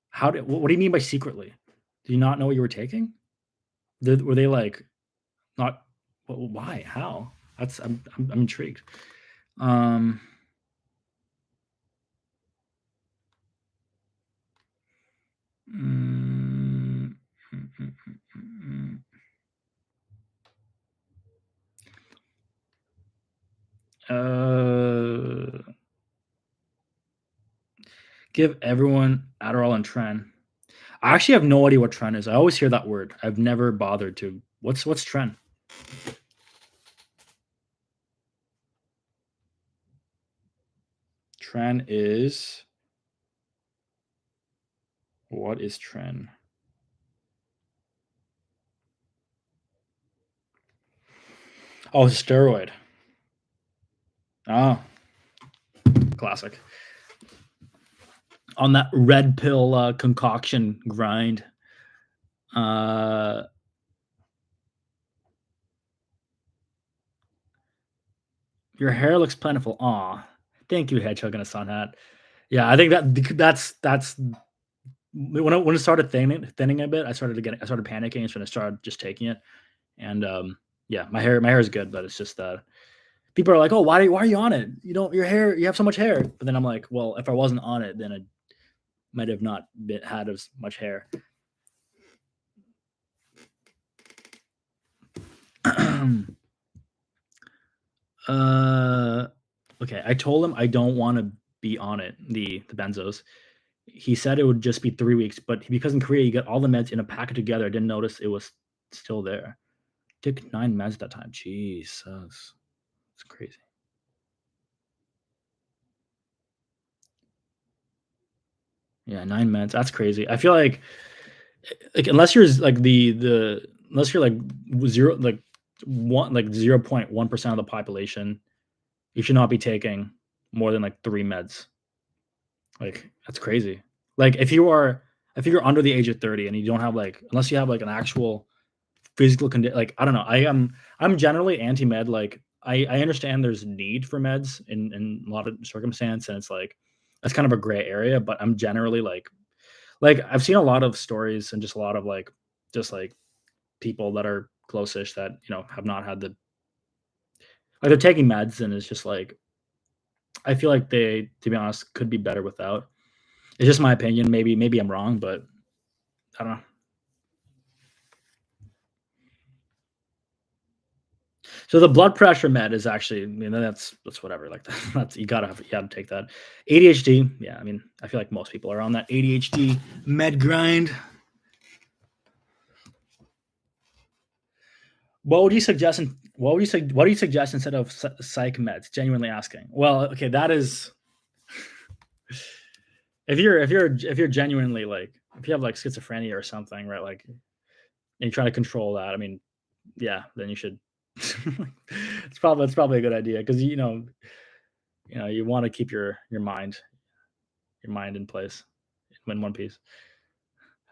How did? What do you mean by secretly? Do you not know what you were taking? Were they like not? Why? How? I'm intrigued. Um, mm, mm, mm, mm, mm. Give everyone Adderall and Tren. I actually have no idea what Tren is. I always hear that word. I've never bothered to. What's Tren? Tren is what is Tren? Oh, it's a steroid. Oh, classic. On that red pill concoction grind. Your hair looks plentiful. Aw, thank you, Hedgehog and a sun hat. Yeah, I think that's when it started thinning a bit. I started panicking, and so I started just taking it. And yeah, my hair is good, but it's just people are like, oh, why are you on it? You have so much hair. But then I'm like, well, if I wasn't on it, then I might have not had as much hair. Okay, I told him I don't want to be on it, the benzos. He said it would just be 3 weeks, but because in Korea you get all the meds in a packet together, I didn't notice it was still there. Took 9 meds at that time. Jesus, it's crazy. Yeah, 9 meds. That's crazy. I feel like unless you're like the unless you're like zero like 0.1% of the population, you should not be taking more than like 3 meds. Like that's crazy. Like if you're under the age of 30 and you don't have like unless you have like an actual physical condition, like I don't know. I'm generally anti med. Like I understand there's need for meds in a lot of circumstance, and it's like that's kind of a gray area. But I'm generally like I've seen a lot of stories and just a lot of like just like people that are close-ish that have not had the like they're taking meds, and it's just like I feel like they, to be honest, could be better without. It's just my opinion. Maybe I'm wrong, but I don't know. So the blood pressure med is actually, that's whatever. Like that's you gotta take that. ADHD, yeah. I mean, I feel like most people are on that ADHD med grind. What would you suggest? What do you suggest instead of psych meds? Genuinely asking. Well, okay, that is if you're genuinely like if you have like schizophrenia or something, right? Like and you're trying to control that. I mean, yeah, then you should. It's probably a good idea because you want to keep your mind in place in one piece.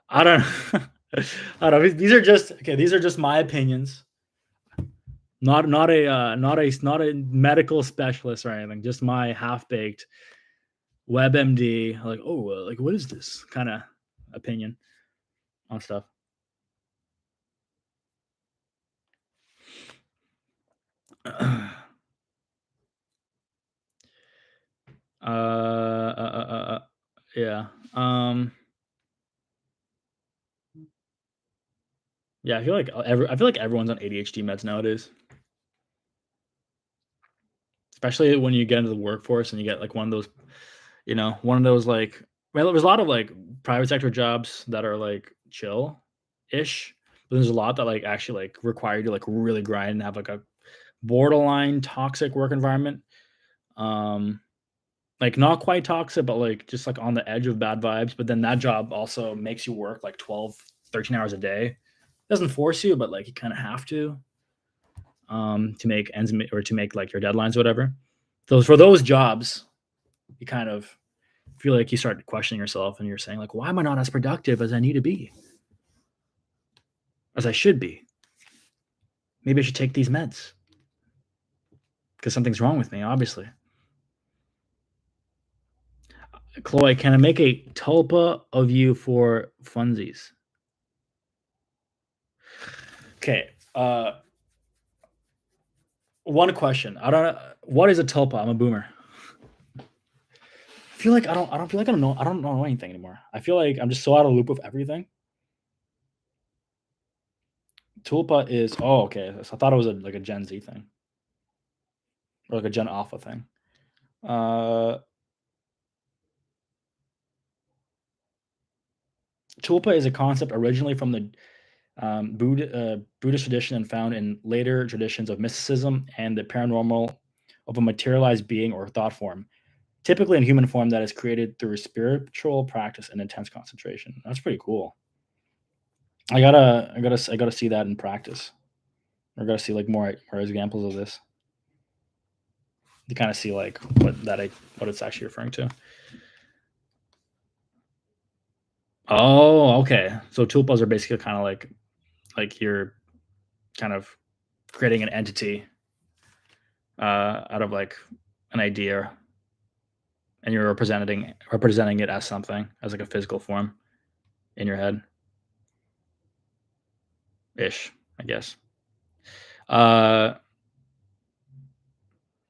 I don't I don't know. These are just okay. These are just my opinions. Not a medical specialist or anything. Just my half baked WebMD. Like like what is this kind of opinion on stuff? Yeah. Yeah. I feel like everyone's on ADHD meds nowadays, especially when you get into the workforce and you get like one of those like well, there's a lot of like private sector jobs that are like chill ish, but there's a lot that like actually like require you to like really grind and have like a borderline toxic work environment. Um, like not quite toxic, but like just like on the edge of bad vibes. But then that job also makes you work like 12, 13 hours a day. Doesn't force you, but like you kind of have to make ends meet or to make like your deadlines or whatever. So for those jobs, you kind of feel like you start questioning yourself and you're saying like, why am I not as productive as I need to be, as I should be? Maybe I should take these meds because something's wrong with me, obviously. Chloe, can I make a tulpa of you for funsies? Okay. One question. I don't know what is a tulpa. I'm a boomer. I feel like I don't feel like I don't know anything anymore. I feel like I'm just so out of loop of everything. Tulpa is okay. So I thought it was like a Gen Z thing. or like a Gen Alpha thing. Uh, Tulpa is a concept originally from the Buddhist tradition and found in later traditions of mysticism and the paranormal of a materialized being or thought form, typically in human form that is created through spiritual practice and intense concentration. That's pretty cool. I gotta see that in practice. I gotta see like more examples of this to kind of see like what it's actually referring to. Oh, okay. So tulpas are basically kind of like you're kind of creating an entity out of like an idea, and you're representing it as something, as like a physical form in your head, ish, I guess. Uh,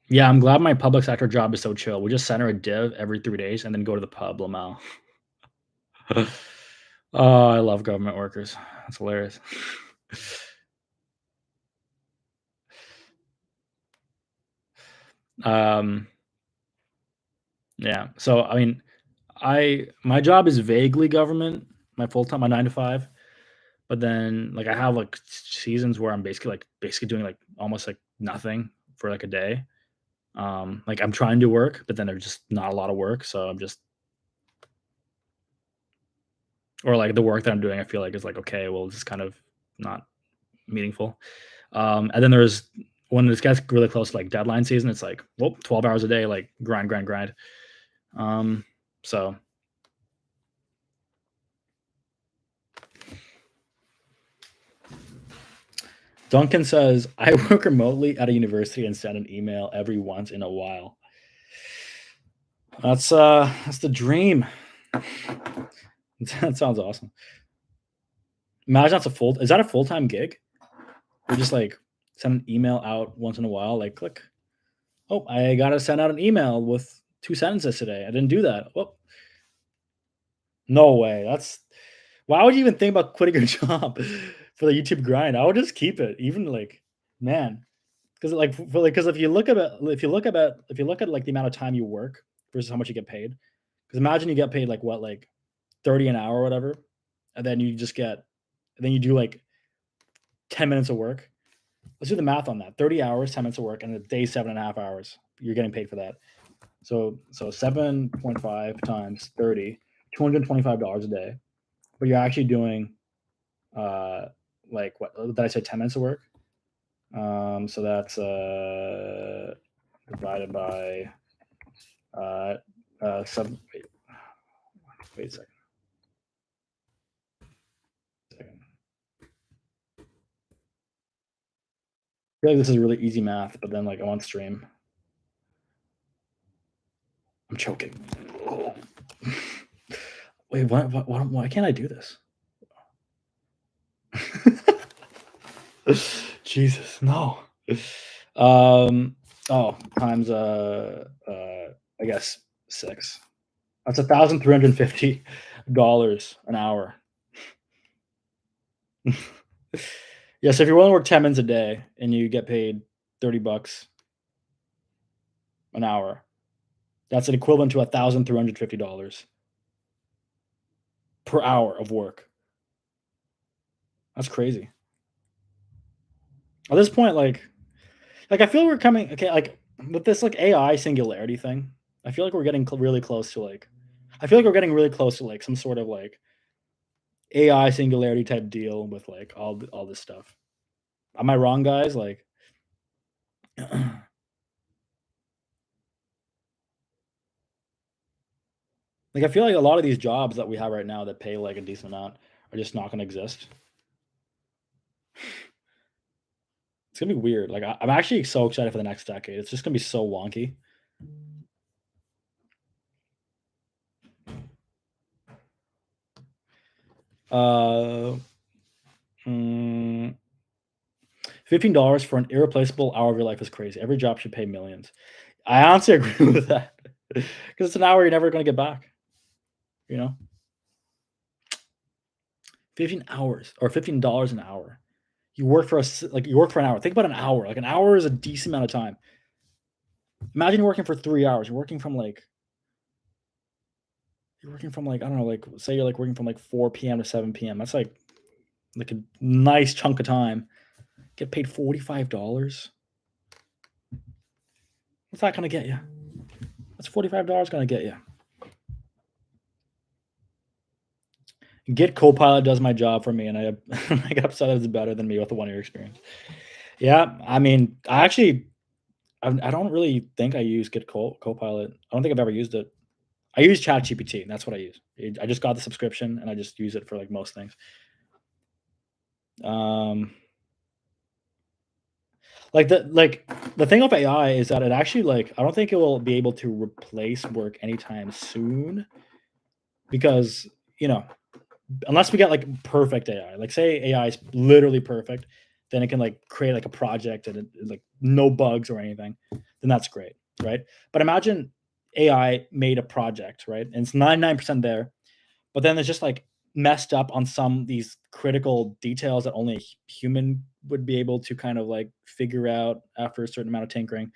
yeah, I'm glad my public sector job is so chill. We just center a div every 3 days and then go to the pub. Lamau. Oh, I love government workers. That's hilarious. um, yeah. So I mean, my job is vaguely government. My full time, my 9 to 5. But then like I have like seasons where I'm basically doing like almost like nothing for like a day. Like I'm trying to work, but then there's just not a lot of work. So I'm just or like the work that I'm doing, I feel like is like okay, well, it's just kind of not meaningful. And then there's when this gets really close to like deadline season, it's like, well, 12 hours a day, like grind, grind, grind. So Duncan says, I work remotely at a university and send an email every once in a while. That's the dream. That sounds awesome. Imagine that's is that a full-time gig? You just like send an email out once in a while, like click. Oh, I gotta send out an email with 2 sentences today. I didn't do that. Oh, no way. That's why would you even think about quitting your job for the YouTube grind? I would just keep it, even like, man, because like because if you look at like the amount of time you work versus how much you get paid. Because imagine you get paid like what, like 30 an hour or whatever, and then you do like 10 minutes of work. Let's do the math on that. 30 hours, 10 minutes of work, and a day 7.5 hours. You're getting paid for that. So 7.5 times 30, $225 a day. But you're actually doing like what did I say, 10 minutes of work? So that's divided by seven. Wait a second. I feel like this is really easy math, but then like I'm on stream. I'm choking. Oh. Wait, why can't I do this? Jesus, no. Times I guess 6. That's $1,350 an hour. Yeah, so if you're willing to work 10 minutes a day and you get paid $30 an hour, that's an equivalent to $1,350 per hour of work. That's crazy. At this point, I feel we're coming okay, like with this like AI singularity thing. I feel like we're getting really close to like. I feel like we're getting really close to like some sort of like AI singularity type deal with like all this stuff. Am I wrong, guys? Like, like I feel like a lot of these jobs that we have right now that pay like a decent amount are just not going to exist. It's gonna be weird. Like I'm actually so excited for the next decade. It's just gonna be so wonky. Uh, mm, $15 for an irreplaceable hour of your life is crazy. Every job should pay millions. I honestly agree with that because it's an hour you're never gonna get back. You know, 15 hours or $15 an hour. You work for you work for an hour. Think about an hour. Like an hour is a decent amount of time. Imagine you're working for 3 hours. I don't know, like, say you're, like, working from, like, 4 PM to 7 PM. That's, like, a nice chunk of time. Get paid $45? What's that gonna get you? What's $45 gonna get you? Git Copilot does my job for me, and I get upset that it's better than me with the 1 year experience. Yeah, I mean, I don't really think I use Git Copilot. I don't think I've ever used it. I use ChatGPT, that's what I use. I just got the subscription, and I just use it for, like, most things. Um, the thing of AI is that it actually, like, I don't think it will be able to replace work anytime soon because, you know, unless we get, like, perfect AI. Like, say AI is literally perfect, then it can, like, create, like, a project and like, no bugs or anything, then that's great, right? But imagine AI made a project, right? And it's 99% there, but then it's just, like, messed up on some these critical details that only a human would be able to kind of, like, figure out after a certain amount of tinkering.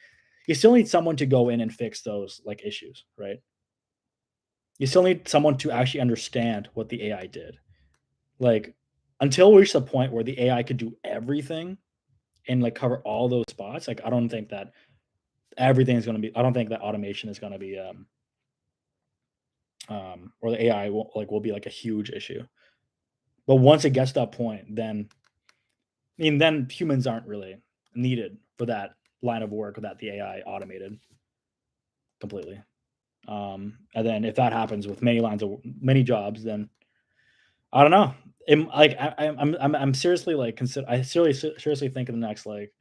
You still need someone to go in and fix those, like, issues, right? You still need someone to actually understand what the AI did. Like, until we reach the point where the AI could do everything and, like, cover all those spots, like, I don't think that I don't think that automation is gonna be, or the AI will be, like, a huge issue. But once it gets to that point, then I mean, then humans aren't really needed for that line of work that the AI automated completely. And then if that happens with many jobs, then I don't know. I'm seriously, like, I seriously think in the next, like,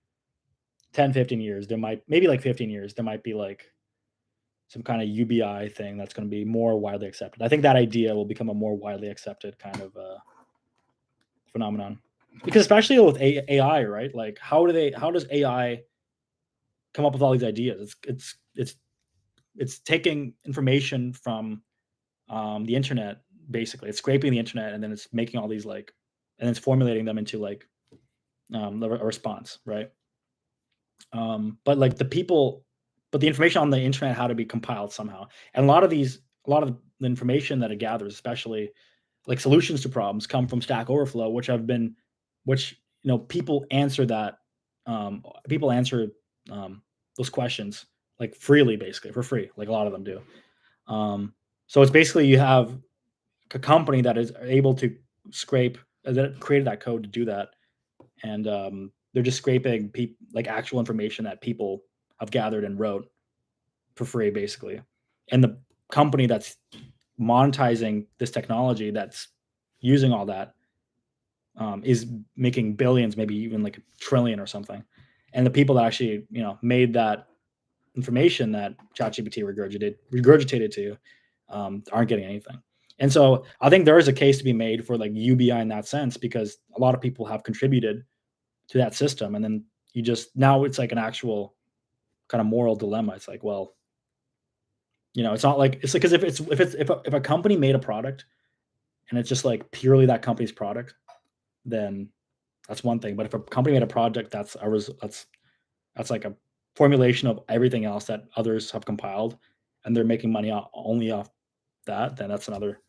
10, 15 years, there might maybe, like, 15 years, there might be, like, some kinda UBI thing that's gonna be more widely accepted. I think that idea will become a more widely accepted kind of, phenomenon. Because especially with AI, right? Like, how does AI come up with all these ideas? It's taking information from, the internet, basically. It's scraping the internet, and then it's making all these, like, and it's formulating them into, like, a response, right? But like but the information on the internet had to be compiled somehow. And a lot of the information that it gathers, especially like solutions to problems, come from Stack Overflow, which people answer those questions like freely, basically for free, like a lot of them do. So it's basically you have a company that is able to scrape that created that code to do that, and they're just scraping like actual information that people have gathered and wrote for free, basically. And the company that's monetizing this technology that's using all that is making billions, maybe even like a trillion or something. And the people that actually made that information that ChatGPT regurgitated to you aren't getting anything. And so I think there is a case to be made for like UBI in that sense because a lot of people have contributed to that system, and then you just now it's like an actual kind of moral dilemma. It's like, well, it's not like it's like because if a company made a product and it's just like purely that company's product, then that's one thing. But if a company made a project that's like a formulation of everything else that others have compiled, and they're making money only off that, then that's another.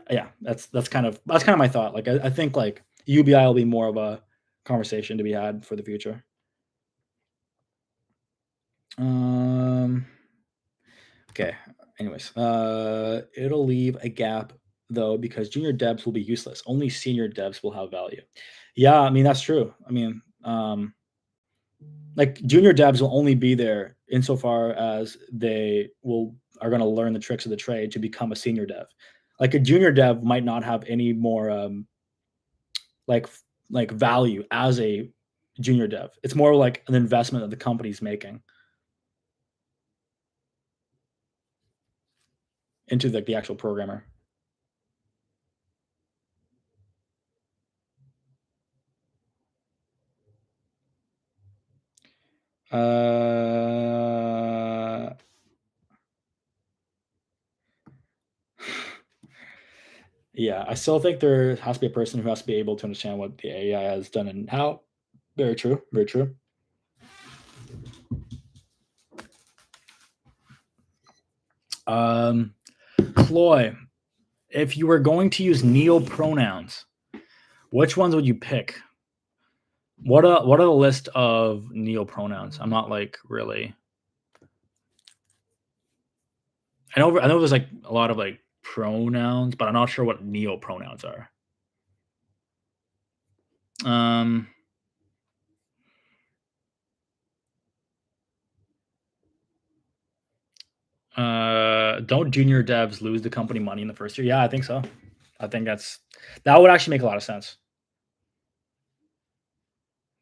Yeah, that's kind of my thought. Like I think like UBI will be more of a conversation to be had for the future. Um, okay. Anyways, it'll leave a gap though because junior devs will be useless. Only senior devs will have value. Yeah, I mean that's true. I mean, like junior devs will only be there insofar as they will are going to learn the tricks of the trade to become a senior dev. Like a junior dev might not have any more like like value as a junior dev. It's more like an investment that the company's making into like the actual programmer. Uh, yeah, I still think there has to be a person who has to be able to understand what the AI has done and how. Very true. Very true. Um, Chloe, if you were going to use neo pronouns, which ones would you pick? What are the list of neo pronouns? I'm not like really. I know there's like a lot of like pronouns, but I'm not sure what neo pronouns are. Um, don't junior devs lose the company money in the first year? Yeah, I think so. I think that would actually make a lot of sense.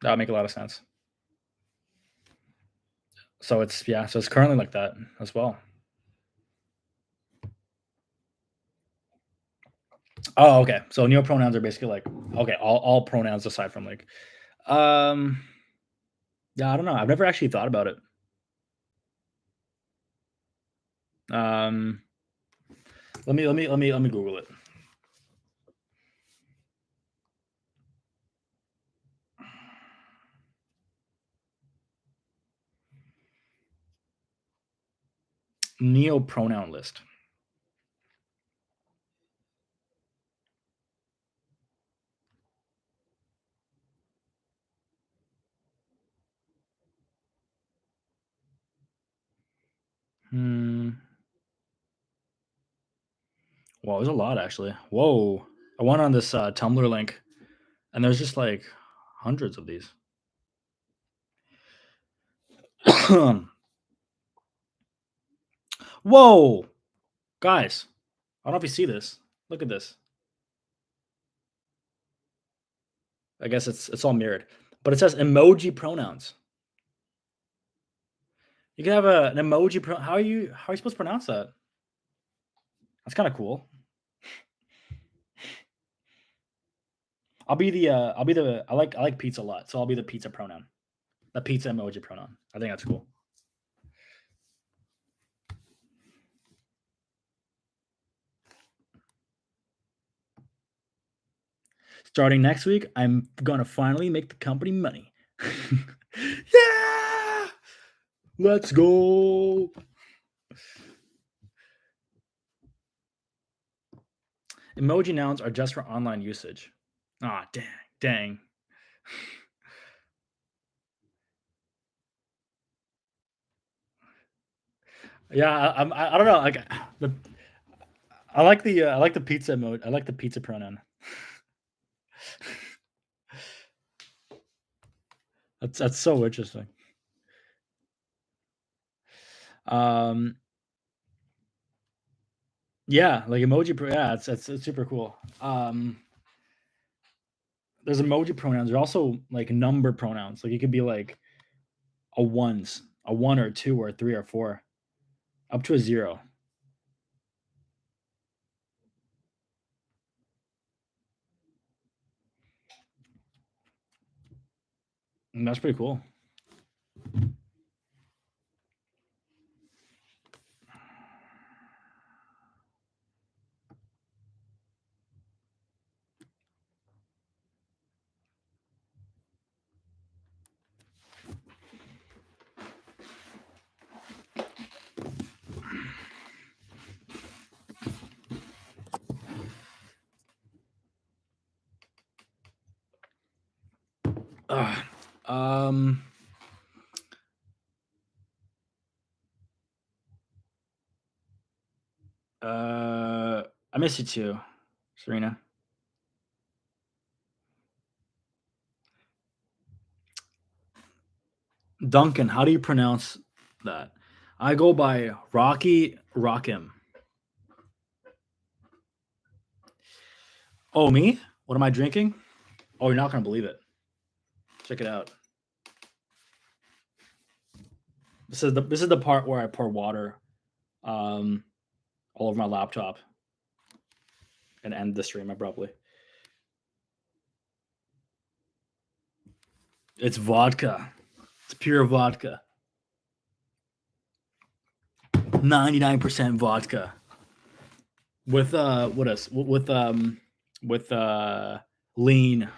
That would make a lot of sense. So it's currently like that as well. Oh, okay. So neo pronouns are basically like okay, all pronouns aside from like um yeah, I don't know. I've never actually thought about it. Um let me Google it. Neo pronoun list. Hmm. Well, there's a lot actually. Whoa. I went on this Tumblr link and there's just like hundreds of these. Whoa, guys! I don't know if you see this. Look at this. I guess it's all mirrored, but it says emoji pronouns. You can have an emoji. How are you supposed to pronounce that? That's kind of cool. I like pizza a lot, so I'll be the pizza pronoun. The pizza emoji pronoun. I think that's cool. Starting next week, I'm gonna finally make the company money. Yeah, let's go. Emoji nouns are just for online usage. Ah, dang. Yeah, I don't know. Like the I like the pizza emoji. I like the pizza pronoun. That's so interesting. Um, yeah, like yeah, it's super cool. There's emoji pronouns. There's also like number pronouns. Like it could be like a one or two or three or four, up to a zero. And that's pretty cool. Ugh. Um, I miss you too, Serena. Duncan, how do you pronounce that? I go by Rocky Rockim. Oh, me? What am I drinking? Oh, you're not gonna believe it. Check it out. This is the part where I pour water um, all over my laptop and end the stream abruptly. It's vodka. It's pure vodka. 99% vodka with what else? With lean.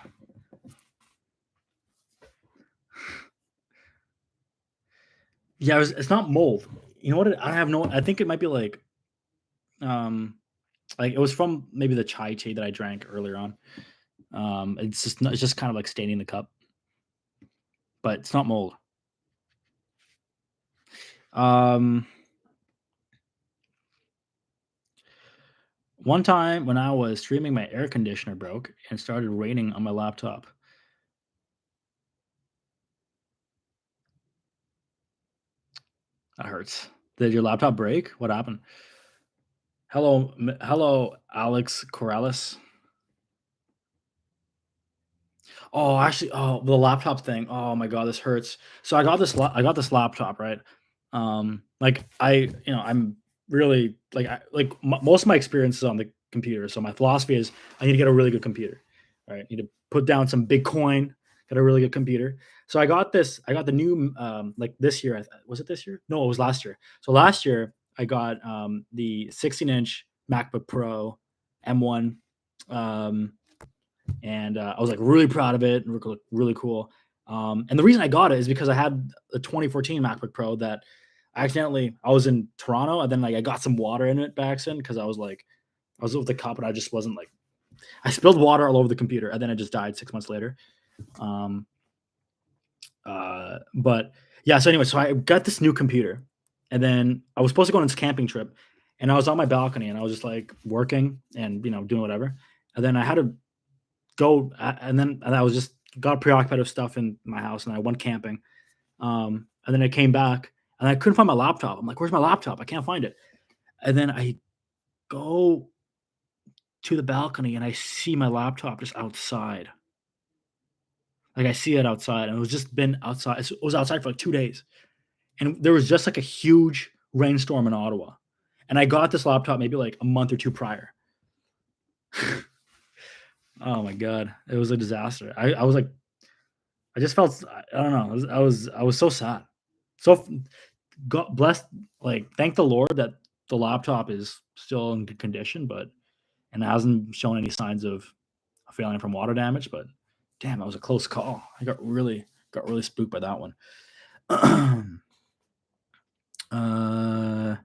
Yeah, it's not mold. You know what? I have no. I think it might be like Um, like, it was from maybe the chai tea that I drank earlier on. It's just kind of like staining the cup, but it's not mold. Um, One time when I was streaming, my air conditioner broke and started raining on my laptop. That hurts. Did your laptop break? What happened? Hello, Alex Corrales. Oh, actually, oh, the laptop thing. Oh my god, this hurts. So I got this laptop, right? Like I'm really like most of my experience is on the computer. So my philosophy is I need to get a really good computer. Right? I need to put down some Bitcoin, get a really good computer. So I got the new like this year. Was it this year? No, it was last year. So last year I got the 16-inch MacBook Pro M1. Um, and I was like really proud of it and really cool. And the reason I got it is because I had a 2014 MacBook Pro that I was in Toronto and then like I got some water in it by accident because I was with the cup and I just wasn't like I spilled water all over the computer and then it just died 6 months later. Um, but yeah, so anyway, so I got this new computer and then I was supposed to go on this camping trip and I was on my balcony and I was just like working and doing whatever. And then I had to and I was just got preoccupied with stuff in my house, and I went camping. And then I came back, and I couldn't find my laptop. I'm like, "Where's my laptop? I can't find it." And then I go to the balcony, and I see my laptop just outside. Like I see it outside, and it was just been outside. It was outside for like 2 days, and there was just like a huge rainstorm in Ottawa. And I got this laptop maybe like a month or two prior. Oh my god, it was a disaster. I was like I just felt I don't know. I was so sad. So God bless, like thank the Lord that the laptop is still in good condition, but and it hasn't shown any signs of failing from water damage. But damn, that was a close call. I got really spooked by that one. uh,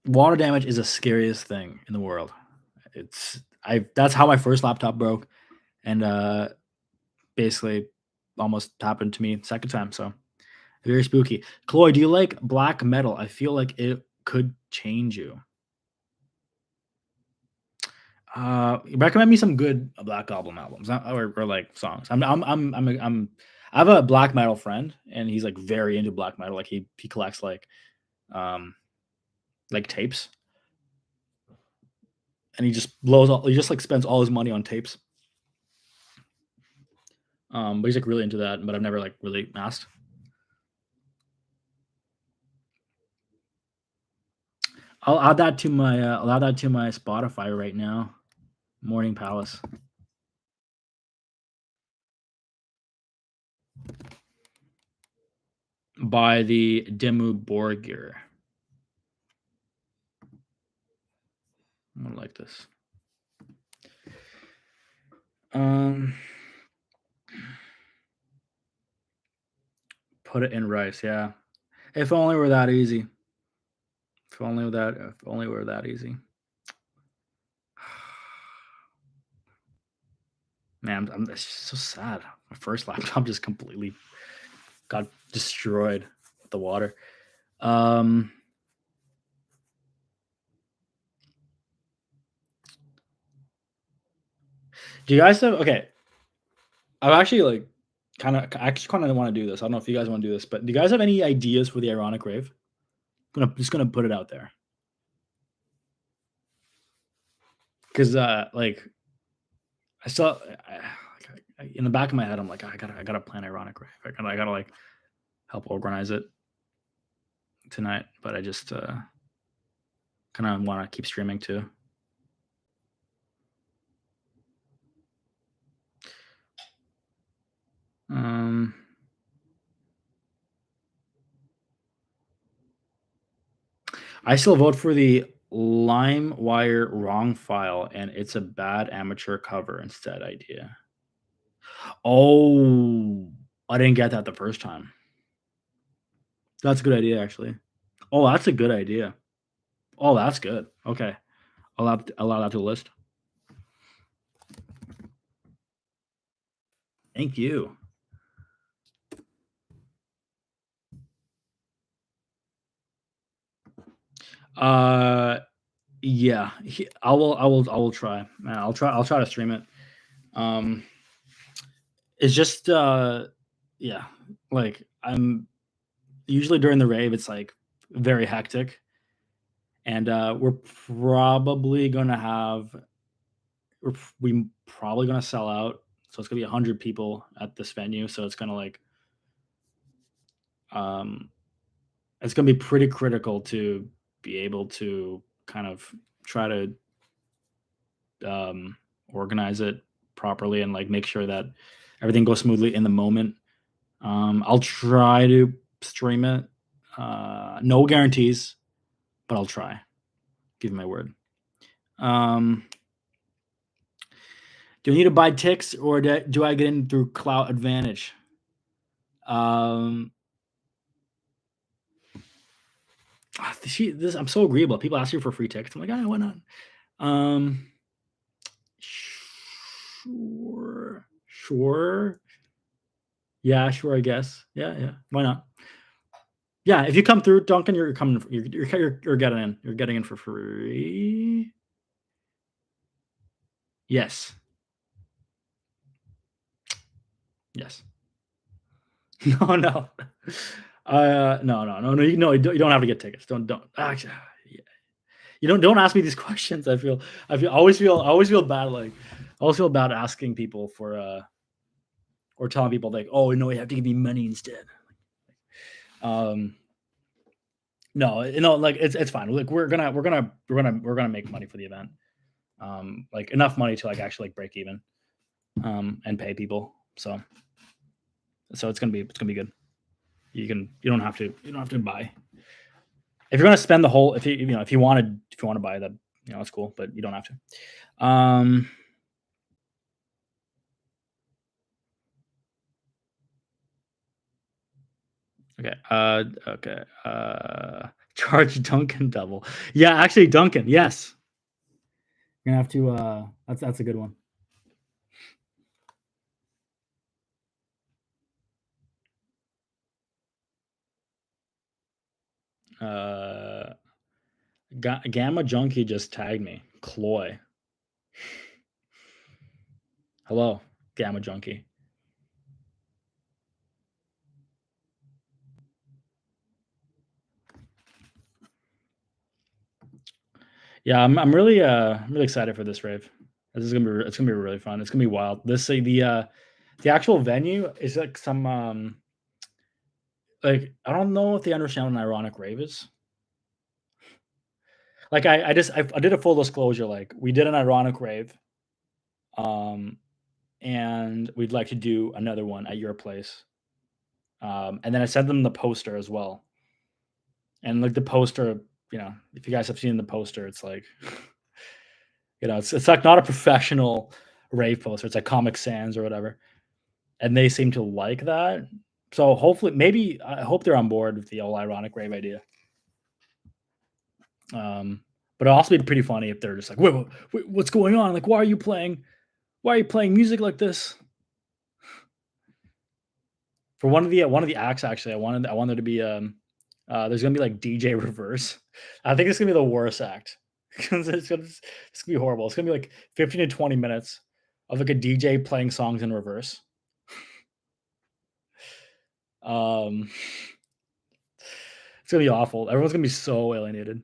Water damage is the scariest thing in the world. It's I That's how my first laptop broke, and basically almost happened to me second time. So very spooky. Chloe, do you like black metal? I feel like it could change you. Recommend me some good Black Album albums or like songs. I have a black metal friend, and he's like very into black metal. Like he collects um like tapes, and he just like spends all his money on tapes. But he's like really into that. But I've never like really asked. I'll add that to my Spotify right now. Morning Palace by the Demu Borgir. I don't like this. Um, Put it in rice. Yeah. If only were that easy. If only were that easy. Man, it's just so sad. My first laptop just completely got destroyed with the water. Um, do you guys have okay? I'm actually like I actually kind of want to do this. I don't know if you guys want to do this, but do you guys have any ideas for the ironic rave? Just gonna put it out there because like I still in the back of my head I'm like I gotta plan ironic rave. I gotta like help organize it tonight, but I just kind of want to keep streaming too. Um, I still vote for the LimeWire wrong file, and it's a bad amateur cover instead idea. Oh, I didn't get that the first time. That's a good idea, actually. Oh, that's a good idea. Oh, that's good. Okay. Allow that to the list. Thank you. Uh, yeah. I will try. Man, I'll try to stream it. Um, it's just yeah, like I'm usually during the rave, it's like very hectic, and we're probably gonna have we probably gonna sell out. So it's gonna be 100 people at this venue. So it's gonna like um it's gonna be pretty critical to be able to kind of try to um organize it properly and like make sure that everything goes smoothly in the moment. I'll try to stream it. No guarantees, but I'll try. Give you my word. Um, do I need to buy ticks or do I get in through Clout Advantage? Um, I'm so agreeable. People ask you for free tickets. I'm like, why not? Um, sure. Yeah, sure. I guess. Yeah. Why not? Yeah, if you come through, Duncan, you're coming. You're getting in. You're getting in for free. Yes. Yes. No, no. No. You don't have to get tickets. Don't. Actually, yeah. You don't ask me these questions. I always feel bad. Like, I always feel bad asking people for or telling people like, oh no, you have to give me money instead. Um, no, like it's fine. Like we're gonna make money for the event. Like enough money to like actually like break even. And pay people. So it's gonna be good. You don't have to buy. If you're gonna spend the whole if you want to buy that, it's cool, but you don't have to. Okay. Okay. Charge Duncan double. Yeah, actually Duncan, yes. You're gonna have to that's a good one. Uh Gamma Junkie just tagged me. Cloy. Hello, Gamma Junkie. Yeah, I'm really excited for this rave. It's gonna be really fun. It's gonna be wild. The actual venue is like some like I don't know if they understand what an ironic rave is. Like I did a full disclosure. Like we did an ironic rave, um, and we'd like to do another one at your place. And then I sent them the poster as well. And like the poster, if you guys have seen the poster, it's like it's like not a professional rave poster. It's like Comic Sans or whatever, and they seem to like that. So hopefully, maybe I hope they're on board with the all ironic rave idea. But it'll also be pretty funny if they're just like, wait, what's going on? Like, why are you playing music like this? For one of the acts, actually, I wanted there to be there's gonna be like DJ reverse. I think it's gonna be the worst act because it's gonna be horrible. It's gonna be like 15 to 20 minutes of like a DJ playing songs in reverse. Um, it's gonna be awful. Everyone's gonna be so alienated.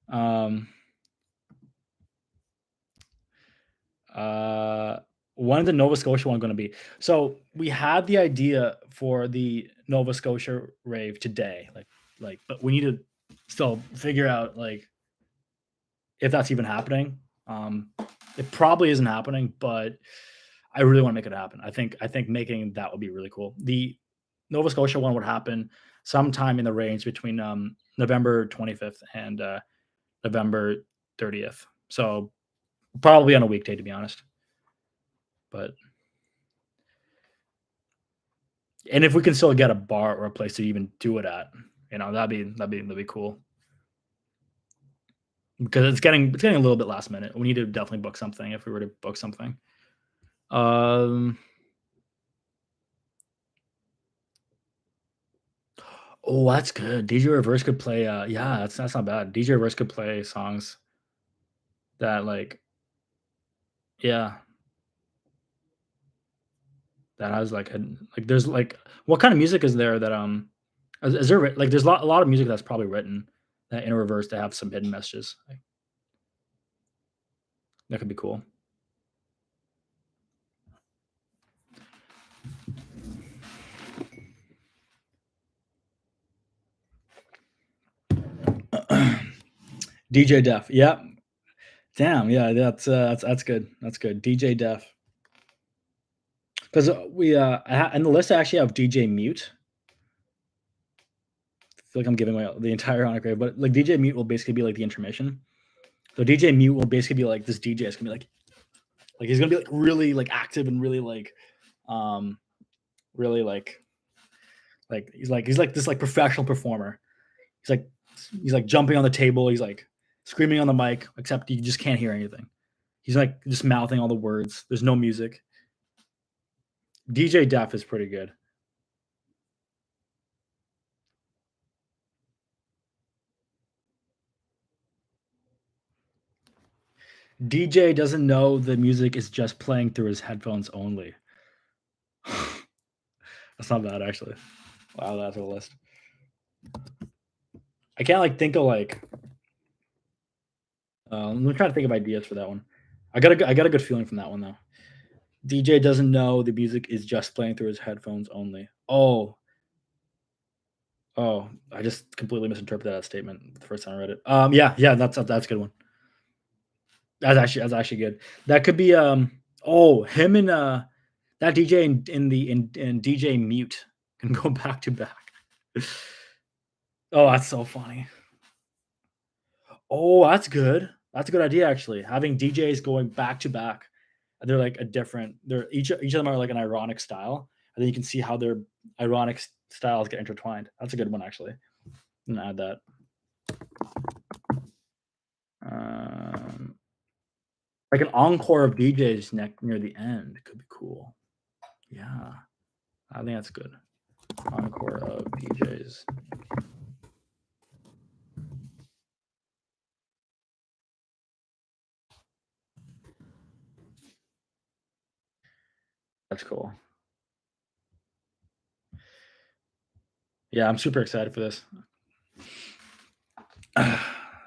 Um, uh, when is the Nova Scotia one gonna be? So we had the idea for the Nova Scotia rave today, but we need to still figure out like if that's even happening. It probably isn't happening, but I really want to make it happen. I think making that would be really cool. The Nova Scotia one would happen sometime in the range between November 25th and November 30th. So probably on a weekday, to be honest. But And if we can still get a bar or a place to even do it at, that'd be cool. Because it's getting a little bit last minute. We need to definitely book something if we were to book something. Um, oh, that's good. DJ Reverse could play. Yeah, that's not bad. DJ Reverse could play songs that yeah, that has like there's like what kind of music is there that is there like there's a lot of music that's probably written that in reverse to have some hidden messages. Like, that could be cool. DJ Def. Yeah. Damn. Yeah. That's good. That's good. DJ Def. Because in the list I actually have DJ Mute. I feel like I'm giving away the entire Ironic Rave, but like DJ Mute will basically be like the intermission. So DJ Mute will basically be like this DJ is gonna be like he's gonna be like really like active and really um really he's like this like professional performer. He's like he's like jumping on the table. He's like screaming on the mic, except you just can't hear anything. He's like just mouthing all the words. There's no music. DJ Def is pretty good. DJ doesn't know the music is just playing through his headphones only. That's not bad actually. Wow, that's a list. I can't like think of like. I'm trying to think of ideas for that one. I got a good feeling from that one though. DJ doesn't know the music is just playing through his headphones only. Oh, I just completely misinterpreted that statement the first time I read it. Yeah, that's a good one. That's actually good. That could be him and that DJ in DJ Mute can go back to back. Oh, that's so funny. Oh, that's good. That's a good idea actually. Having DJs going back to back. They're like a different. They're each of them are like an ironic style, and then you can see how their ironic styles get intertwined. That's a good one actually. I'm gonna add that. Um, like an encore of DJs near the end could be cool. Yeah, I think that's good. Encore of DJs. That's cool. Yeah, I'm super excited for this.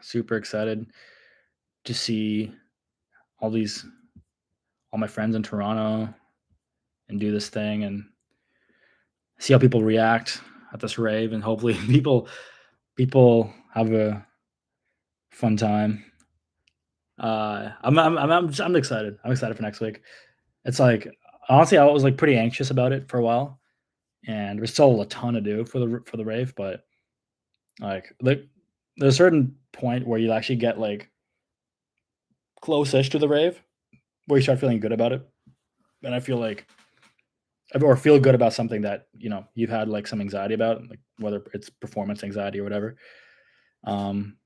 Super excited to see all these all my friends in Toronto and do this thing and see how people react at this rave and hopefully people have a fun time. I'm excited. I'm excited for next week. It's like honestly, I was like pretty anxious about it for a while, and there's still a ton to do for the rave. But like there's a certain point where you actually get like close-ish to the rave, where you start feeling good about it, and I feel like or feel good about something that you've had like some anxiety about, like whether it's performance anxiety or whatever. Um,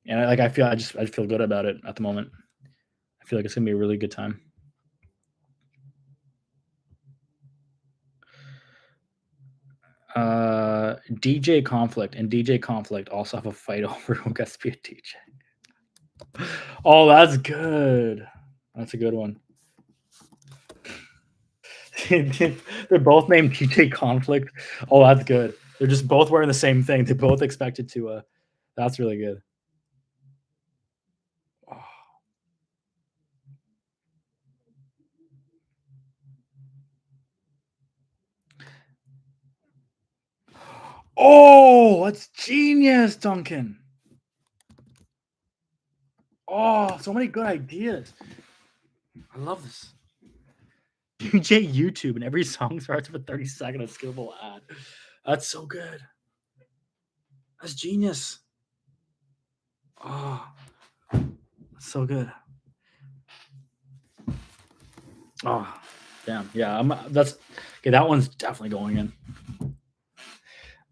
and I just feel good about it at the moment. I feel like it's gonna be a really good time. DJ Conflict and DJ Conflict also have a fight over who gets to be a DJ. Oh, that's good. That's a good one. They're both named DJ Conflict. Oh, that's good. They're just both wearing the same thing. They both expected to. That's really good. Oh, that's genius, Duncan. Oh, so many good ideas. I love this. DJ YouTube, and every song starts with a 30-second skippable ad. That's so good. That's genius. Oh, that's so good. Oh, damn. Yeah, that's Okay, that one's definitely going in.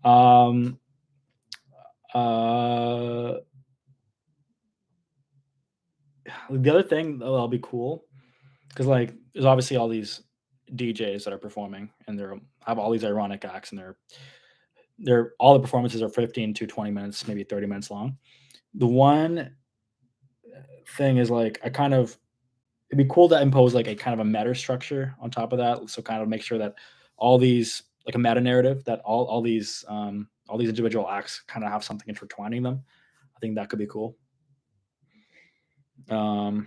Um, uh, the other thing that'll be cool because like there's obviously all these DJs that are performing and they're have all these ironic acts and they're all the performances are 15 to 20 minutes, maybe 30 minutes long. The one thing is like I kind of it'd be cool to impose like a kind of a meta structure on top of that. So kind of make sure that all these like a meta narrative that all these individual acts kind of have something intertwining them. I think that could be cool. Um,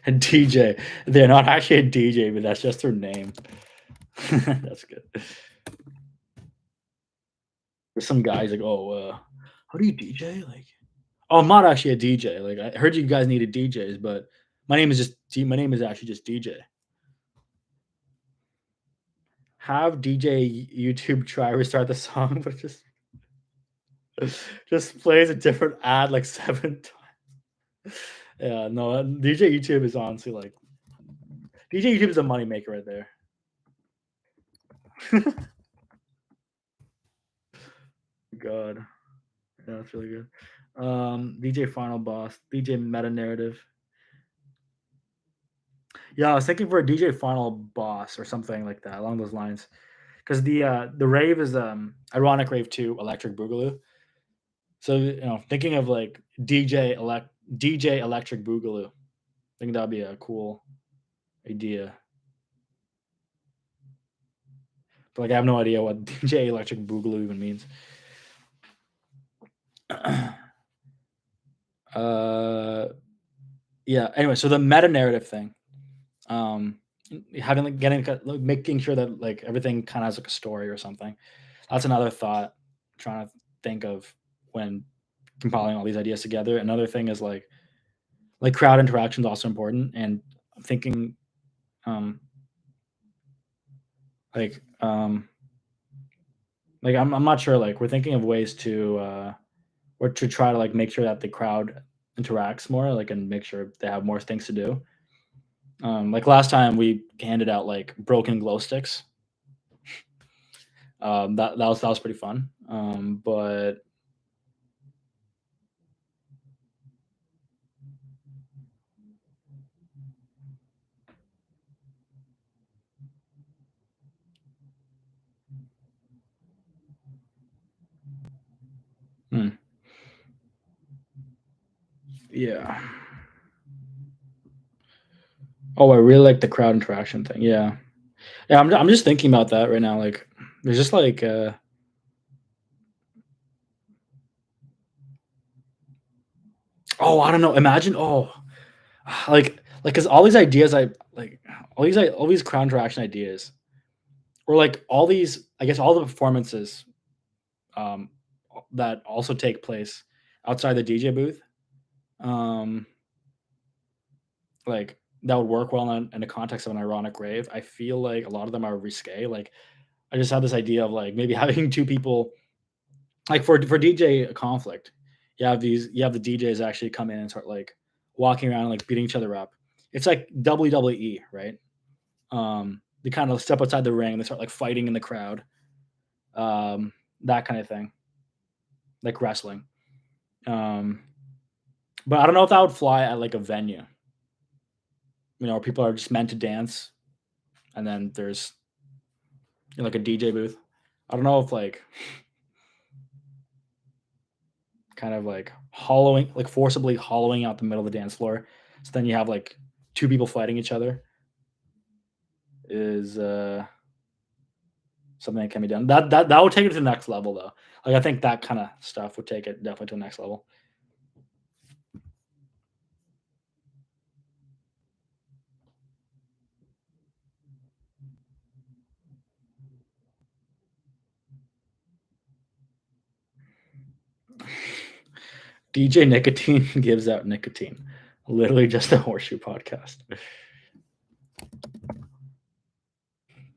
a DJ. They're not actually a DJ, but that's just their name. That's good. There's some guys like, oh, how do you DJ? Like, oh, I'm not actually a DJ. Like, I heard you guys needed DJs, but my name is actually just DJ. Have DJ YouTube try restart the song, but just plays a different ad like 7 times. Yeah, no, DJ YouTube is honestly like DJ YouTube is a money maker right there. God, yeah, that's really good. DJ Final Boss, DJ Meta Narrative. Yeah, I was thinking for a DJ Final Boss or something like that along those lines. Because the rave is ironic rave 2 electric boogaloo. So thinking of like DJ electric boogaloo. I think that'd be a cool idea. But like I have no idea what DJ electric boogaloo even means. uh yeah, anyway, so the meta narrative thing. Um having like like, making sure that like everything kind of has like a story or something. That's another thought I'm trying to think of when compiling all these ideas together. Another thing is like crowd interaction is also important and I'm thinking um like I'm not sure like we're thinking of ways to or to try to like make sure that the crowd interacts more like and make sure they have more things to do. Like last time we handed out like broken glow sticks. That was pretty fun. But hmm, yeah. Oh, I really like the crowd interaction thing. Yeah, yeah. I'm just thinking about that right now. Like, there's just like oh, I don't know. Imagine like because all these ideas I like all these crowd interaction ideas or like all these I guess all the performances um that also take place outside the DJ booth. Um, like that would work well in the context of an ironic rave. I feel like a lot of them are risque. Like I just had this idea of like maybe having two people like for DJ conflict. You have the DJs actually come in and start like walking around and like beating each other up. It's like WWE, right? They kind of step outside the ring, they start like fighting in the crowd, um, that kind of thing, like wrestling. Um, but I don't know if that would fly at like a venue, where people are just meant to dance, and then there's like a DJ booth. I don't know if like kind of like hollowing, like forcibly hollowing out the middle of the dance floor, so then you have like two people fighting each other is something that can be done. That would take it to the next level though. Like I think that kind of stuff would take it definitely to the next level. DJ Nicotine gives out nicotine. Literally just a horseshoe podcast.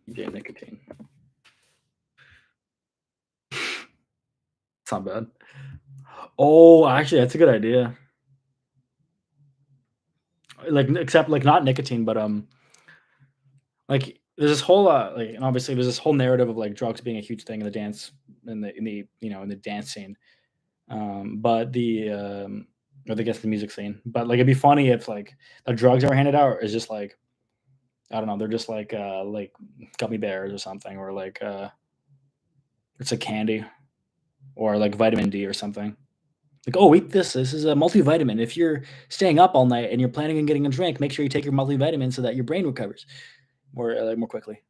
DJ Nicotine. It's not bad. Oh, actually, that's a good idea. like, except, like, not nicotine, but, like, there's this whole, like and obviously there's this whole narrative of, like, drugs being a huge thing in the dance in the dance scene, but or I guess the music scene, but, like, it'd be funny if, like, the drugs that were handed out is just, like, I don't know, they're just, like, gummy bears or something, or, like, it's a candy or, like, vitamin D or something. Like, "Oh, eat this. This is a multivitamin. If you're staying up all night and you're planning on getting a drink, make sure you take your multivitamin so that your brain recovers more quickly."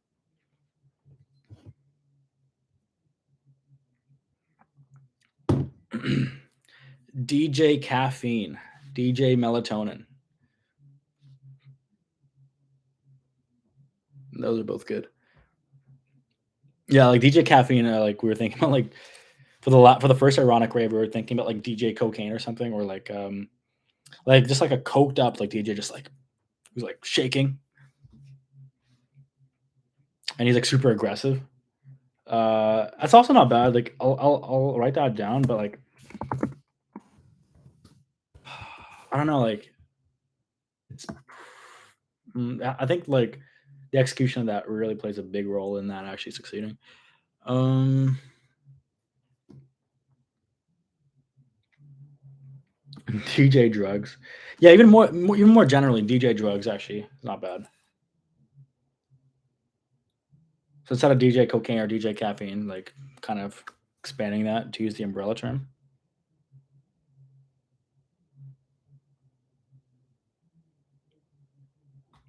DJ caffeine, DJ melatonin. Those are both good. Yeah, like DJ caffeine. Like we were thinking about like for the first ironic rave, we were thinking about like DJ cocaine or something, or like just like a coked up like DJ, just like who's like shaking and he's like super aggressive. That's also not bad. Like I'll write that down, but like I don't know, like it's, I think like the execution of that really plays a big role in that actually succeeding. Um, DJ drugs, yeah, even more generally, DJ drugs actually is not bad. So instead of DJ cocaine or DJ caffeine, like kind of expanding that to use the umbrella term.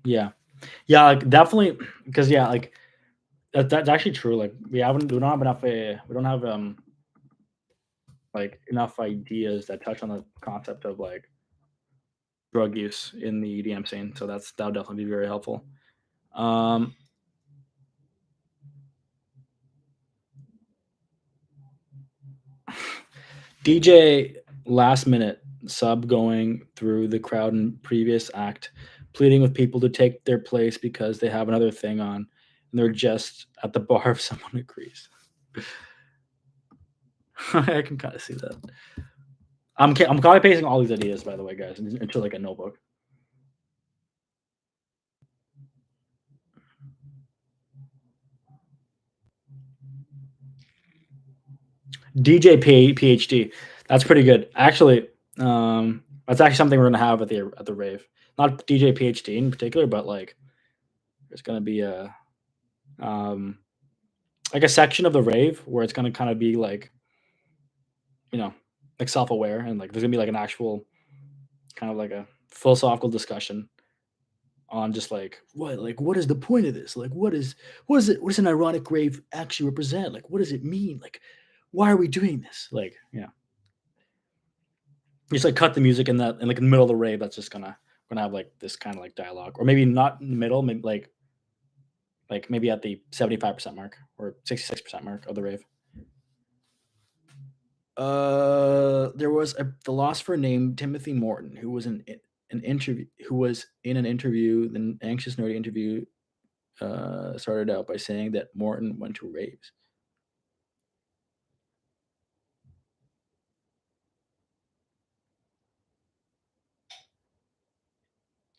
Yeah, yeah, like definitely because yeah, like that's actually true. Like we don't have enough we don't have like enough ideas that touch on the concept of like drug use in the EDM scene. So that'll definitely be very helpful. Um, DJ last minute sub going through the crowd in previous act, pleading with people to take their place because they have another thing on, and they're just at the bar if someone agrees. I can kind of see that. I'm copy pasting all these ideas, by the way, guys, into like a notebook. DJ PhD. That's pretty good. Actually, that's actually something we're gonna have at the rave. Not DJ PhD in particular, but like there's gonna be a um like a section of the rave where it's gonna kind of be like you know like self aware and like there's gonna be like an actual kind of like a philosophical discussion on just like what is the point of this? Like what does an ironic rave actually represent? Like what does it mean? Like why are we doing this? Like just like cut the music in that in like in the middle of the rave. That's just gonna have like this kind of like dialogue, or maybe not in the middle, maybe like maybe at the 75% mark or 66% mark of the rave. There was a philosopher named Timothy Morton who was an interview who was in an interview. The anxious nerdy interview started out by saying that Morton went to raves.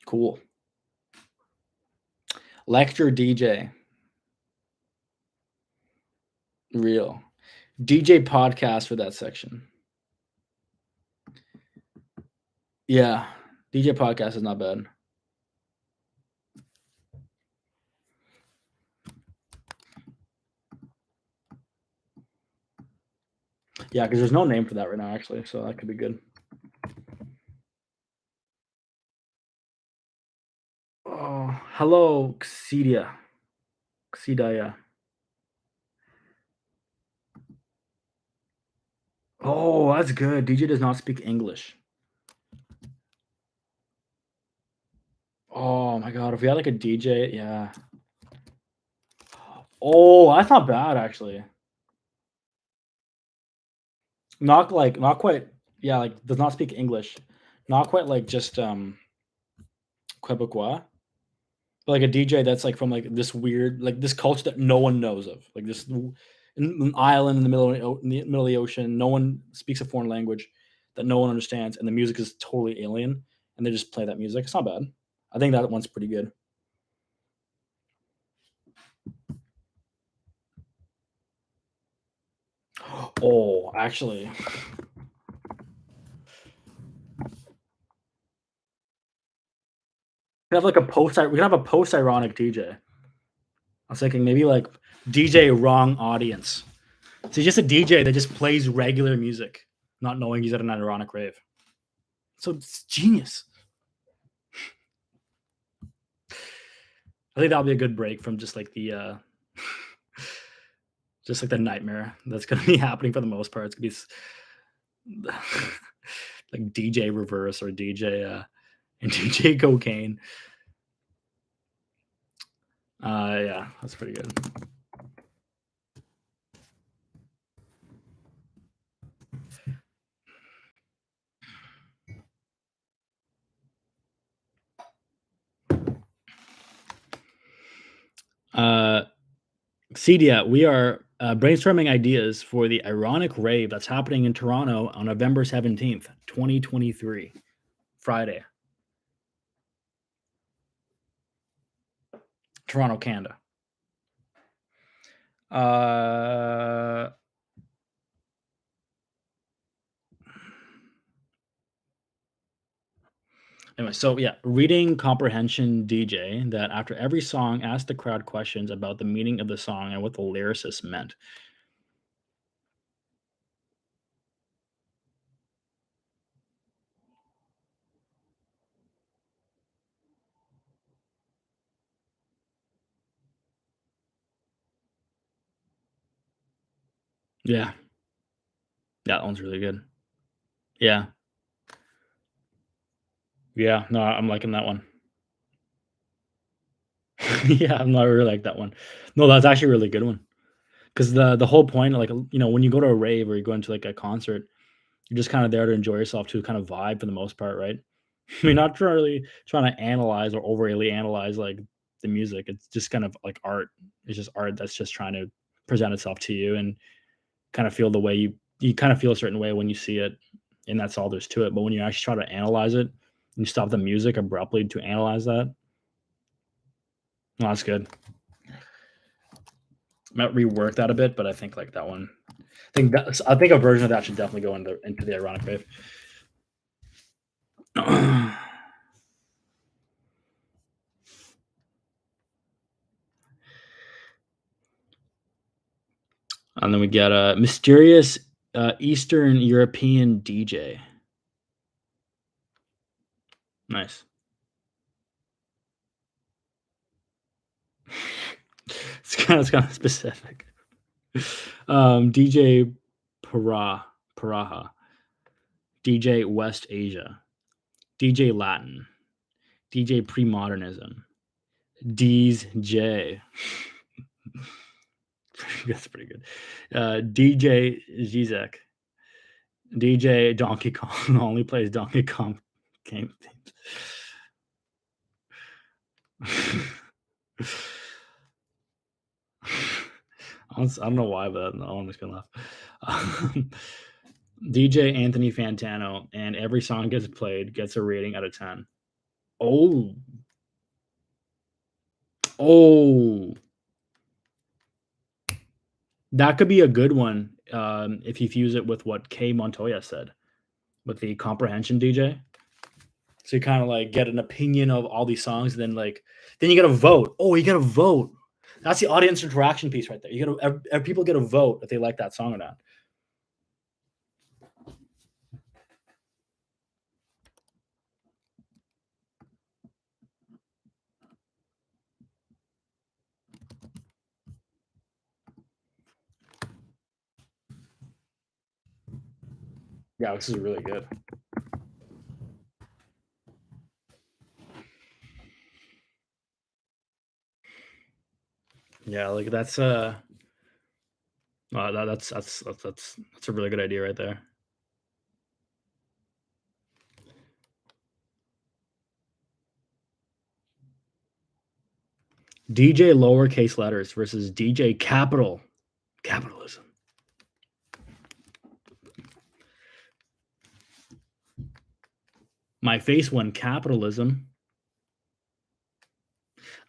Cool. Lecture DJ. Real. DJ podcast for that section. Yeah. DJ podcast is not bad. Yeah, because there's no name for that right now, actually. So that could be good. Oh, hello, Xidia. Xidaya. Oh, that's good. DJ does not speak English. Oh my god, if we had like a DJ, yeah. Oh, that's not bad actually. Not quite, yeah, like does not speak English. Not quite like just Quebecois, but like a DJ that's like from like this weird like this culture that no one knows of. Like an island in the in the middle of the ocean, no one speaks a foreign language that no one understands, and the music is totally alien, and they just play that music. It's not bad. I think that one's pretty good. Oh, actually, we have like a post. We can have a post-ironic DJ. I was thinking maybe like DJ wrong audience. So he's just a DJ that just plays regular music, not knowing he's at an ironic rave. So it's genius. I think that'll be a good break from just like the just like the nightmare that's gonna be happening for the most part. It's gonna be like DJ reverse or DJ and DJ cocaine. Yeah, that's pretty good. Cedia, we are brainstorming ideas for the ironic rave that's happening in Toronto on November 17th, 2023, Friday, Toronto, Canada. Anyway, so yeah, reading comprehension DJ that after every song asked the crowd questions about the meaning of the song and what the lyricist meant. Yeah, that one's really good. Yeah, yeah, no, I'm liking that one. Yeah, I'm not really like that one. No, that's actually a really good one. Because the whole point, like, when you go to a rave or you go into like a concert, you're just kind of there to enjoy yourself to kind of vibe for the most part, right? You're not really trying to analyze or overly analyze like the music. It's just kind of like art. It's just art that's just trying to present itself to you and kind of feel the way you kind of feel a certain way when you see it, and that's all there's to it. But when you actually try to analyze it, and you stop the music abruptly to analyze that, well, that's good. Might rework that a bit, but I think like that one. I think a version of that should definitely go into the ironic wave. And then we get a mysterious Eastern European DJ. Nice. It's kind of specific. DJ Paraha, DJ West Asia, DJ Latin, DJ Pre-Modernism, D's J. That's pretty good. DJ Zizek, DJ Donkey Kong only plays Donkey Kong game themes. I don't know why, but no, I'm just gonna laugh. DJ Anthony Fantano, and every song gets played gets a rating out of 10. Oh, oh, that could be a good one if you fuse it with what Kay Montoya said with the comprehension DJ. So you kind of like get an opinion of all these songs, and then you got to vote. Oh, you got to vote. That's the audience interaction piece right there. You got to people get a vote if they like that song or not. Yeah, this is really good. Yeah, like that's that's a really good idea right there. DJ lowercase letters versus DJ capitalism. My face won capitalism.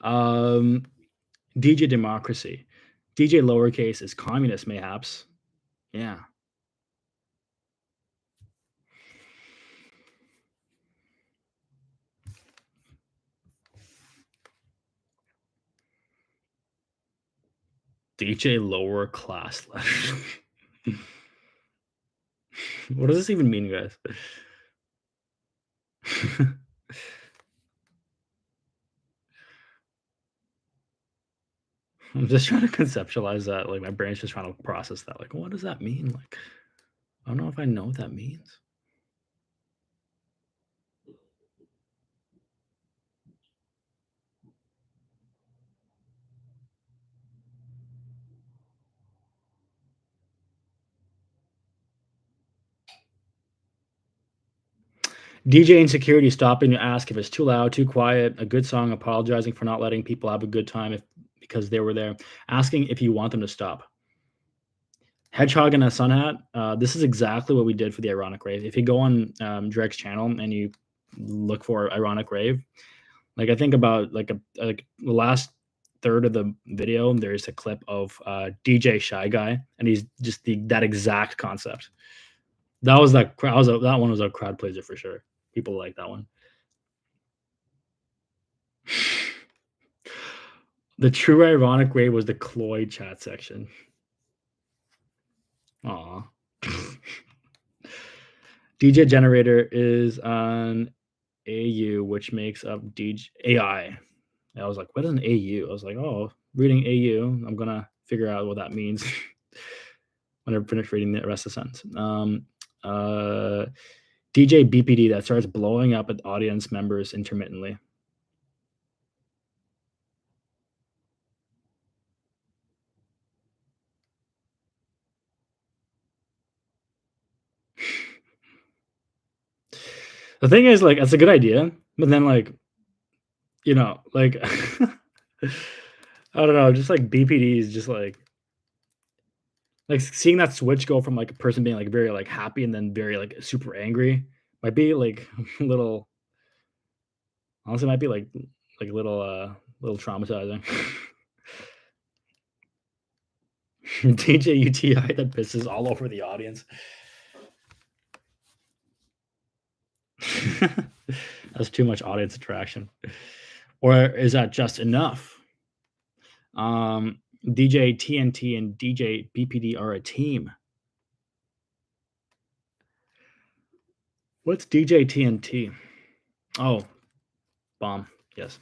DJ Democracy. DJ lowercase is communist, mayhaps. Yeah. DJ lower class letters. What does this even mean, guys? I'm just trying to conceptualize that. Like my brain's just trying to process that. Like, what does that mean? Like, I don't know if I know what that means. DJ insecurity stopping to ask if it's too loud, too quiet, a good song, apologizing for not letting people have a good time if because they were there, asking if you want them to stop. Hedgehog and a sun hat. This is exactly what we did for the ironic rave. If you go on Drake's channel and you look for ironic rave, like I think about like the last third of the video, there's a clip of DJ Shy Guy, and he's just that exact concept. That was that that one was a crowd pleaser for sure. People like that one. The true ironic rave was the Cloyd chat section. Aw. DJ Generator is on AU, which makes up DJ AI. I was like, what is an AU? I was like, oh, reading AU. I'm gonna figure out what that means when I finish reading the rest of the sentence. DJ BPD that starts blowing up at audience members intermittently. The thing is, like, that's a good idea, but then, like, you know, like, I don't know, just like BPD is just like seeing that switch go from like a person being like very like happy and then very like super angry might be like a little, honestly, might be like a little traumatizing. DJ UTI that pisses all over the audience. That's too much audience interaction. Or is that just enough? DJ TNT and DJ BPD are a team. What's DJ TNT? Oh, bomb. Yes.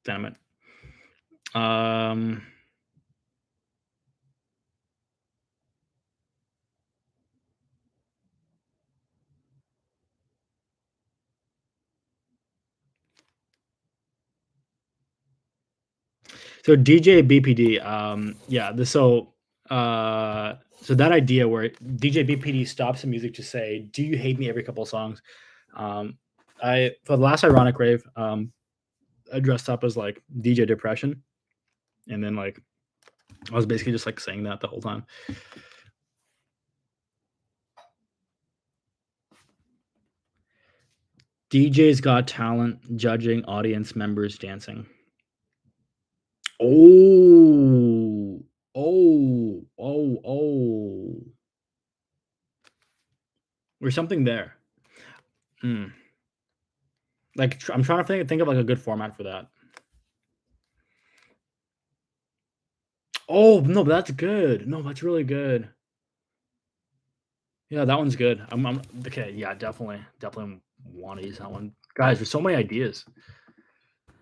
Damn it. So DJ BPD, yeah, so that idea where DJ BPD stops the music to say, "Do you hate me?" every couple of songs. I for the last ironic rave, I dressed up as like DJ Depression, and then like I was basically just like saying that the whole time. DJ's Got Talent judging audience members dancing. Oh, oh. There's something there. Hmm. Like I'm trying to think of like a good format for that. Oh no, but that's good. No, that's really good. Yeah, that one's good. I'm okay. Yeah, definitely want to use that one, guys. There's so many ideas.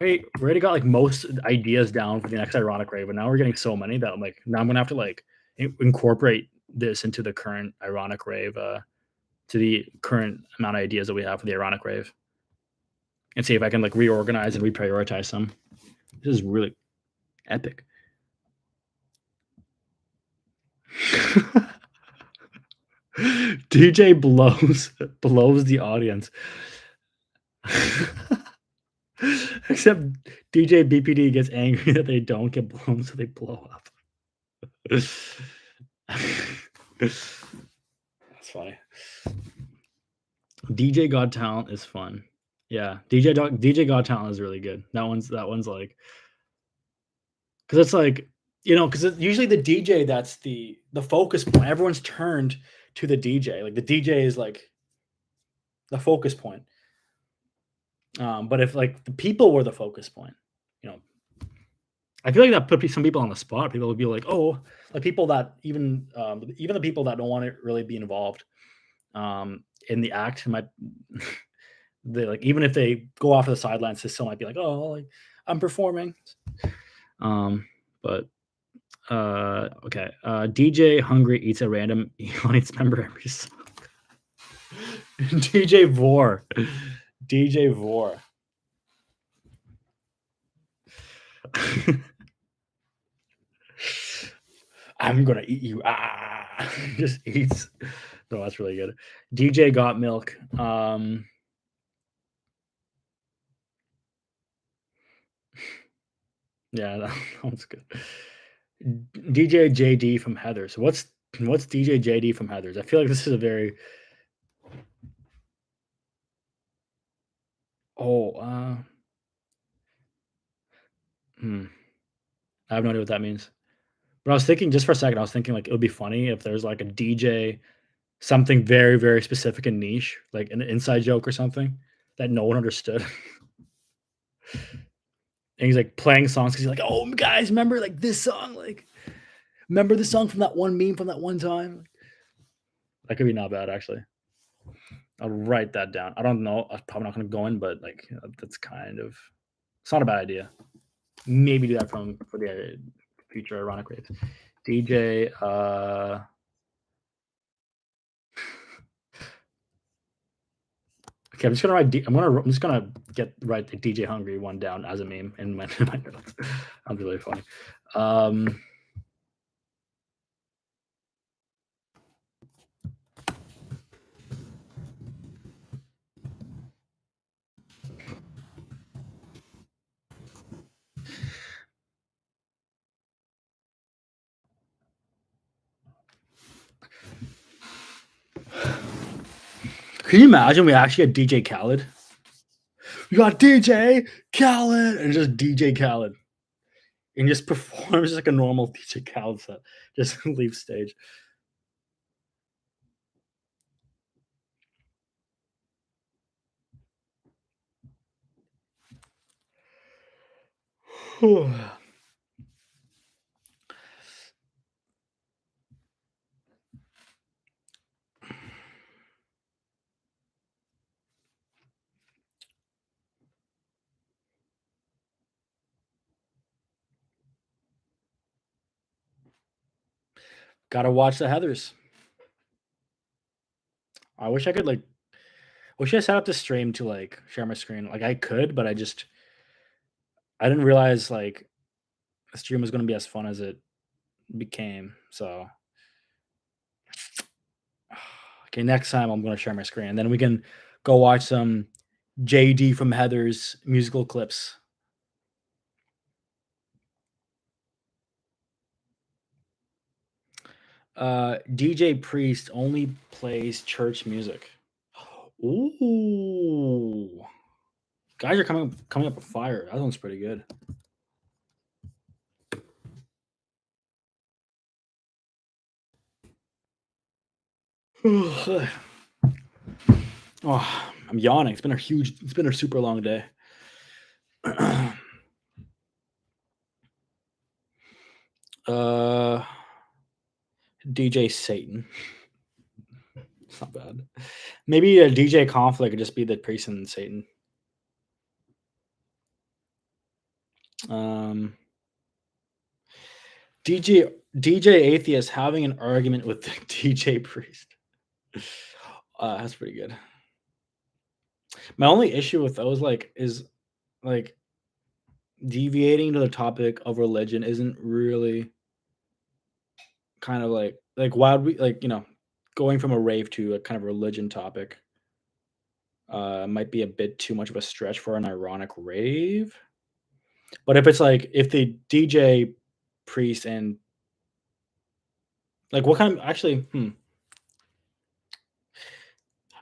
Hey, we already got like most ideas down for the next ironic rave, but now we're getting so many that I'm like, now I'm gonna have to like incorporate this into the current ironic rave, to the current amount of ideas that we have for the ironic rave, and see if I can like reorganize and reprioritize some. This is really epic. DJ blows the audience. Except DJ BPD gets angry that they don't get blown, so they blow up. That's funny. DJ God Talent is fun. Yeah, DJ God Talent is really good. That one's like 'Cause it's like, because it's usually the DJ that's the focus point. Everyone's turned to the DJ. Like, the DJ is, like, the focus point. But if, like, the people were the focus point, you know, I feel like that put some people on the spot. People would be like, "Oh," like, people that even the people that don't wanna really be involved, in the act might they, like, even if they go off to the sidelines, they still might be like, "Oh, like, I'm performing." Um, but okay. DJ Hungry eats a random audience member every song. DJ Vor. DJ Vor. I'm gonna eat you. Ah, just eats. No, that's really good. DJ Got Milk. Yeah, that sounds good. DJ JD from Heather's. What's DJ JD from Heather's? I feel like this is a very oh hmm, I have no idea what that means. But I was thinking just for a second, I was thinking like it would be funny if there's like a DJ, something very, very specific and niche, like an inside joke or something that no one understood. And he's like playing songs because he's like, "Oh, guys, remember like this song? Like, remember the song from that one meme from that one time?" That could be not bad, actually. I'll write that down. I don't know. I'm probably not going to go in, but like that's kind of it's not a bad idea. Maybe do that for the future ironic raves. DJ. Okay, I'm just gonna write. I'm just gonna write the DJ Hungry one down as a meme in my, in my notes. That'd be really funny. Um, can you imagine we actually had DJ Khaled? We got DJ Khaled and just DJ Khaled and just performs like a normal DJ Khaled set. Just leave stage. Gotta watch the Heathers. I wish I could like. Wish I set up the stream to like share my screen. Like I could, but I didn't realize like the stream was gonna be as fun as it became. So okay, next time I'm gonna share my screen, and then we can go watch some JD from Heather's musical clips. DJ Priest only plays church music. Ooh, guys are coming up with fire. That one's pretty good. Oh, I'm yawning. It's been a super long day. uh, DJ Satan. It's not bad. Maybe a DJ conflict could just be the priest and Satan. Um, DJ atheist having an argument with the DJ priest. That's pretty good. My only issue with those like is like deviating to the topic of religion isn't really kind of like why would we like going from a rave to a kind of religion topic might be a bit too much of a stretch for an ironic rave. But if it's like if the DJ priest and like what kind of actually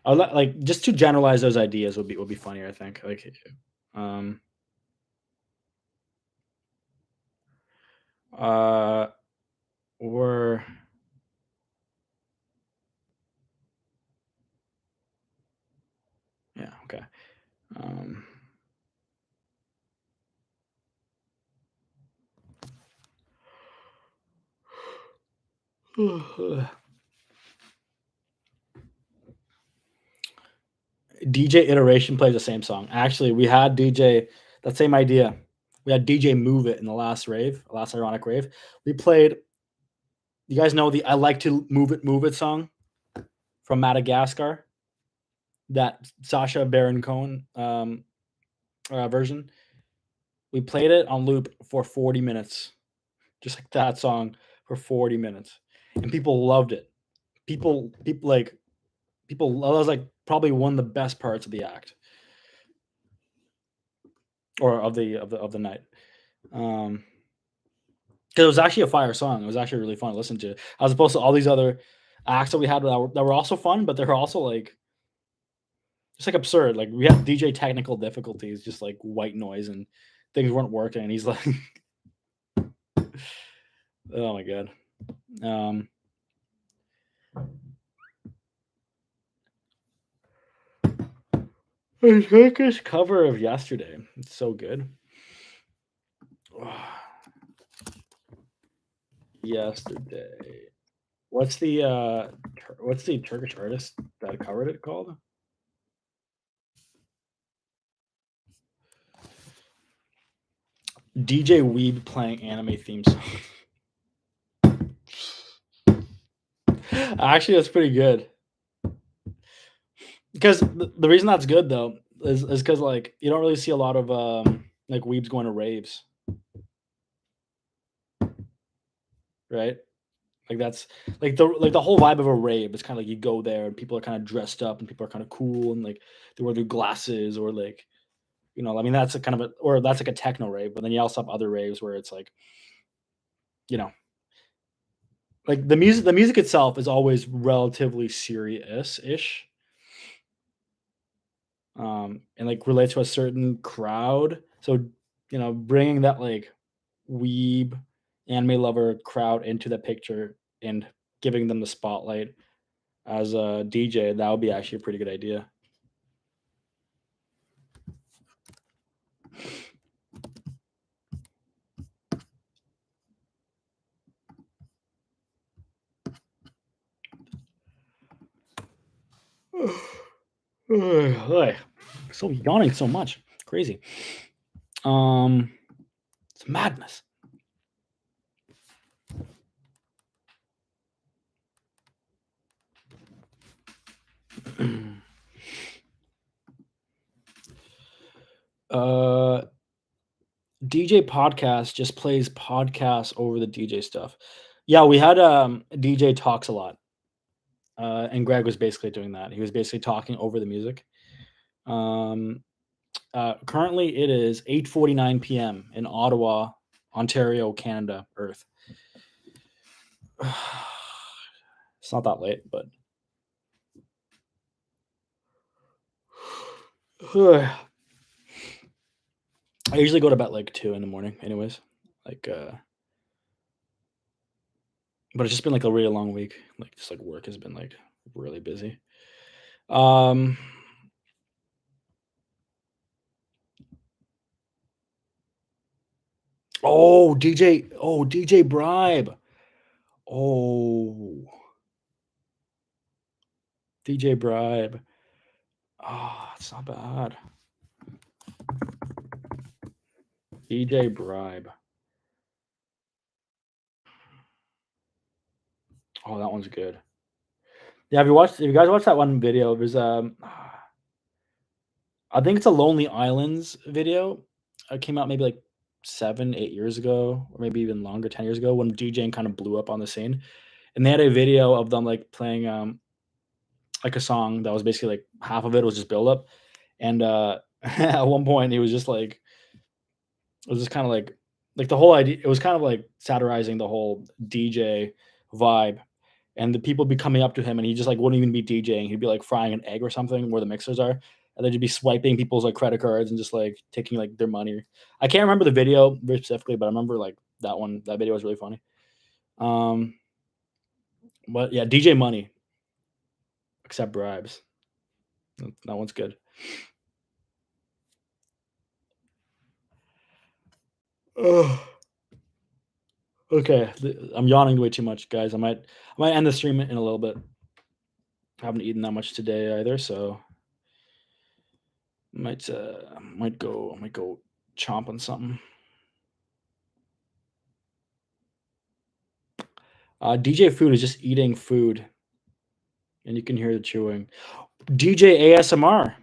like just to generalize those ideas would be funnier, I think. Like um Uh, or yeah, okay. Um, DJ Iteration plays the same song. Actually, we had DJ that same idea. We had DJ Move It in the last rave, last ironic rave. We played. You guys know the "I Like to Move It" song from Madagascar, that Sasha Baron Cohen version. We played it on loop for 40 minutes, just like that song for 40 minutes, and people loved it. People. That was like probably one of the best parts of the act or of the night. Um, because it was actually a fire song. It was actually really fun to listen to, as opposed to all these other acts that we had that were also fun, but they're also like just like absurd. Like we had DJ technical difficulties, just like white noise and things weren't working. And he's like, oh my god. Um, the Turkish cover of Yesterday. It's so good. Yesterday. What's the Turkish artist that covered it called? DJ Weeb playing anime theme song. Actually, that's pretty good. Because the reason that's good though is because like you don't really see a lot of like weebs going to raves, right? Like that's like the whole vibe of a rave. It's kind of like you go there and people are kind of dressed up and people are kind of cool and like they wear their glasses or like I mean that's a kind of a or that's like a techno rave. But then you also have other raves where it's like you know like the music itself is always relatively serious ish, and like relates to a certain crowd. So bringing that like weeb anime lover crowd into the picture and giving them the spotlight as a DJ, that would be actually a pretty good idea. Ugh, so yawning so much. Crazy. Um it's madness. uh DJ podcast just plays podcasts over the DJ stuff. Yeah, we had DJ talks a lot. And Greg was basically doing that. He was basically talking over the music. Um currently it is 8:49 p.m. in Ottawa, Ontario, Canada, Earth. It's not that late, but I usually go to bed like 2 in the morning anyways. Like but it's just been like a really long week. Like just like work has been like really busy. Um DJ Bribe. Oh, DJ Bribe. Oh, it's not bad. DJ Bribe. Oh, that one's good. Yeah, if you guys watched that one video, there's I think it's a Lonely Islands video. It came out maybe like 7, 8 years ago, or maybe even longer, 10 years ago when DJing kind of blew up on the scene. And they had a video of them like playing like a song that was basically like half of it was just build up. And at one point he was just like it was just kind of like the whole idea it was kind of like satirizing the whole DJ vibe. And the people be coming up to him and he just like wouldn't even be DJing. He'd be like frying an egg or something where the mixers are. And then he'd be swiping people's like credit cards and just like taking like their money. I can't remember the video very specifically, but I remember like That video was really funny. Um, but yeah, DJ Money, accept bribes. That one's good. Ugh. Okay, I'm yawning way too much, guys. I might end the stream in a little bit. I haven't eaten that much today either, so might go chomp on something. DJ Food is just eating food, and you can hear the chewing. DJ ASMR.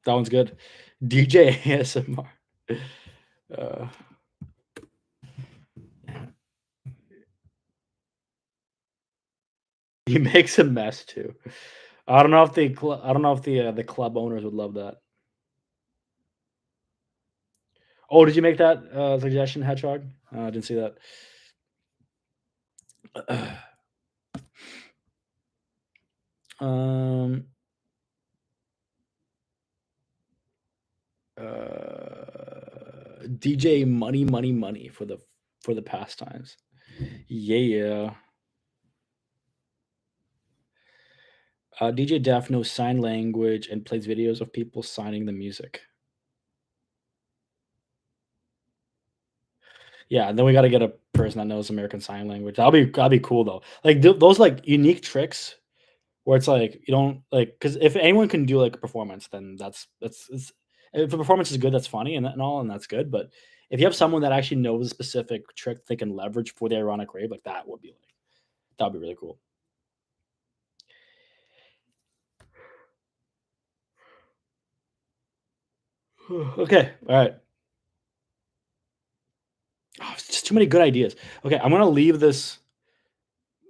That one's good. DJ ASMR. Uh, he makes a mess too. I don't know if I don't know if the club owners would love that. Oh, did you make that suggestion, Hedgehog? I didn't see that. um. DJ Money for the pastimes. Yeah. DJ Def knows sign language and plays videos of people signing the music. Yeah, and then we got to get a person that knows American Sign Language. That'll be cool though. Like those like unique tricks where it's like you don't like because if anyone can do like a performance, then that's it's, if the performance is good, that's funny and all, and that's good. But if you have someone that actually knows a specific trick they can leverage for the ironic rave, like that'd be really cool. Okay, all right. Oh, it's just too many good ideas. Okay, I'm gonna leave this.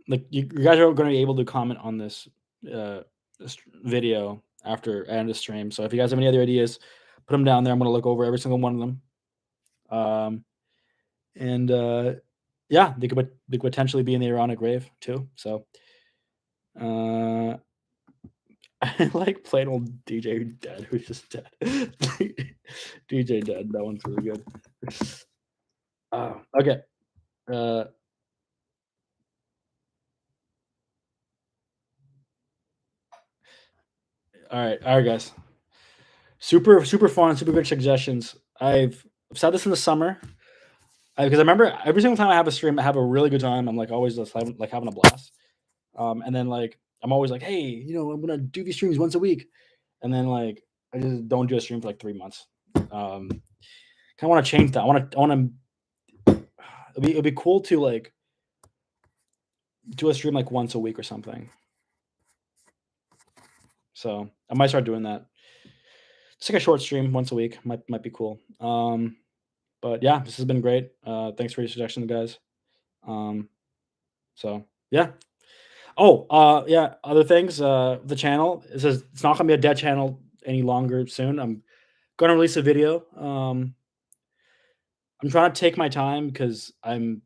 Like you guys are gonna be able to comment on this video after I end the stream. So if you guys have any other ideas, put them down there. I'm gonna look over every single one of them. And yeah, they could potentially be in the ironic rave too. So uh, I like plain old DJ Dead, who's just dead. DJ Dead, that one's really good. Okay. Uh, all right, guys. Super fun, super good suggestions. I've said this in the summer because I remember every single time I have a stream, I have a really good time. I'm like always just having a blast. And then like I'm always like, hey, I'm gonna do these streams once a week, and then like I just don't do a stream for like 3 months. Kind of want to change that. I want to. It'd be cool to like do a stream like once a week or something. So I might start doing that. Just like a short stream once a week might be cool. But yeah, this has been great. Thanks for your suggestions, guys. Um, so yeah. Oh, yeah. Other things. The channel. It says it's not gonna be a dead channel any longer soon. I'm gonna release a video. I'm trying to take my time because I've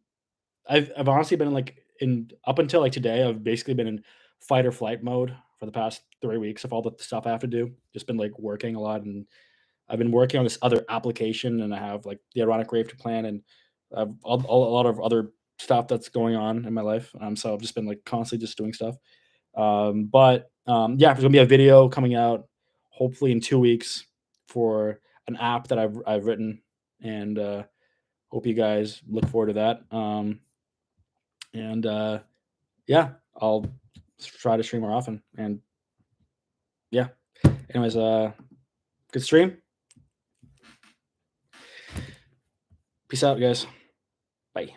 honestly been like in up until like today. I've basically been in fight or flight mode for the past 3 weeks of all the stuff I have to do. Just been like working a lot, and I've been working on this other application, and I have like the ironic rave to plan, and I've a lot of other stuff that's going on in my life. So I've just been like constantly just doing stuff. But yeah, there's gonna be a video coming out hopefully in 2 weeks for an app that I've written, and hope you guys look forward to that. And yeah, I'll try to stream more often. And yeah, anyways, good stream. Peace out, guys. Bye.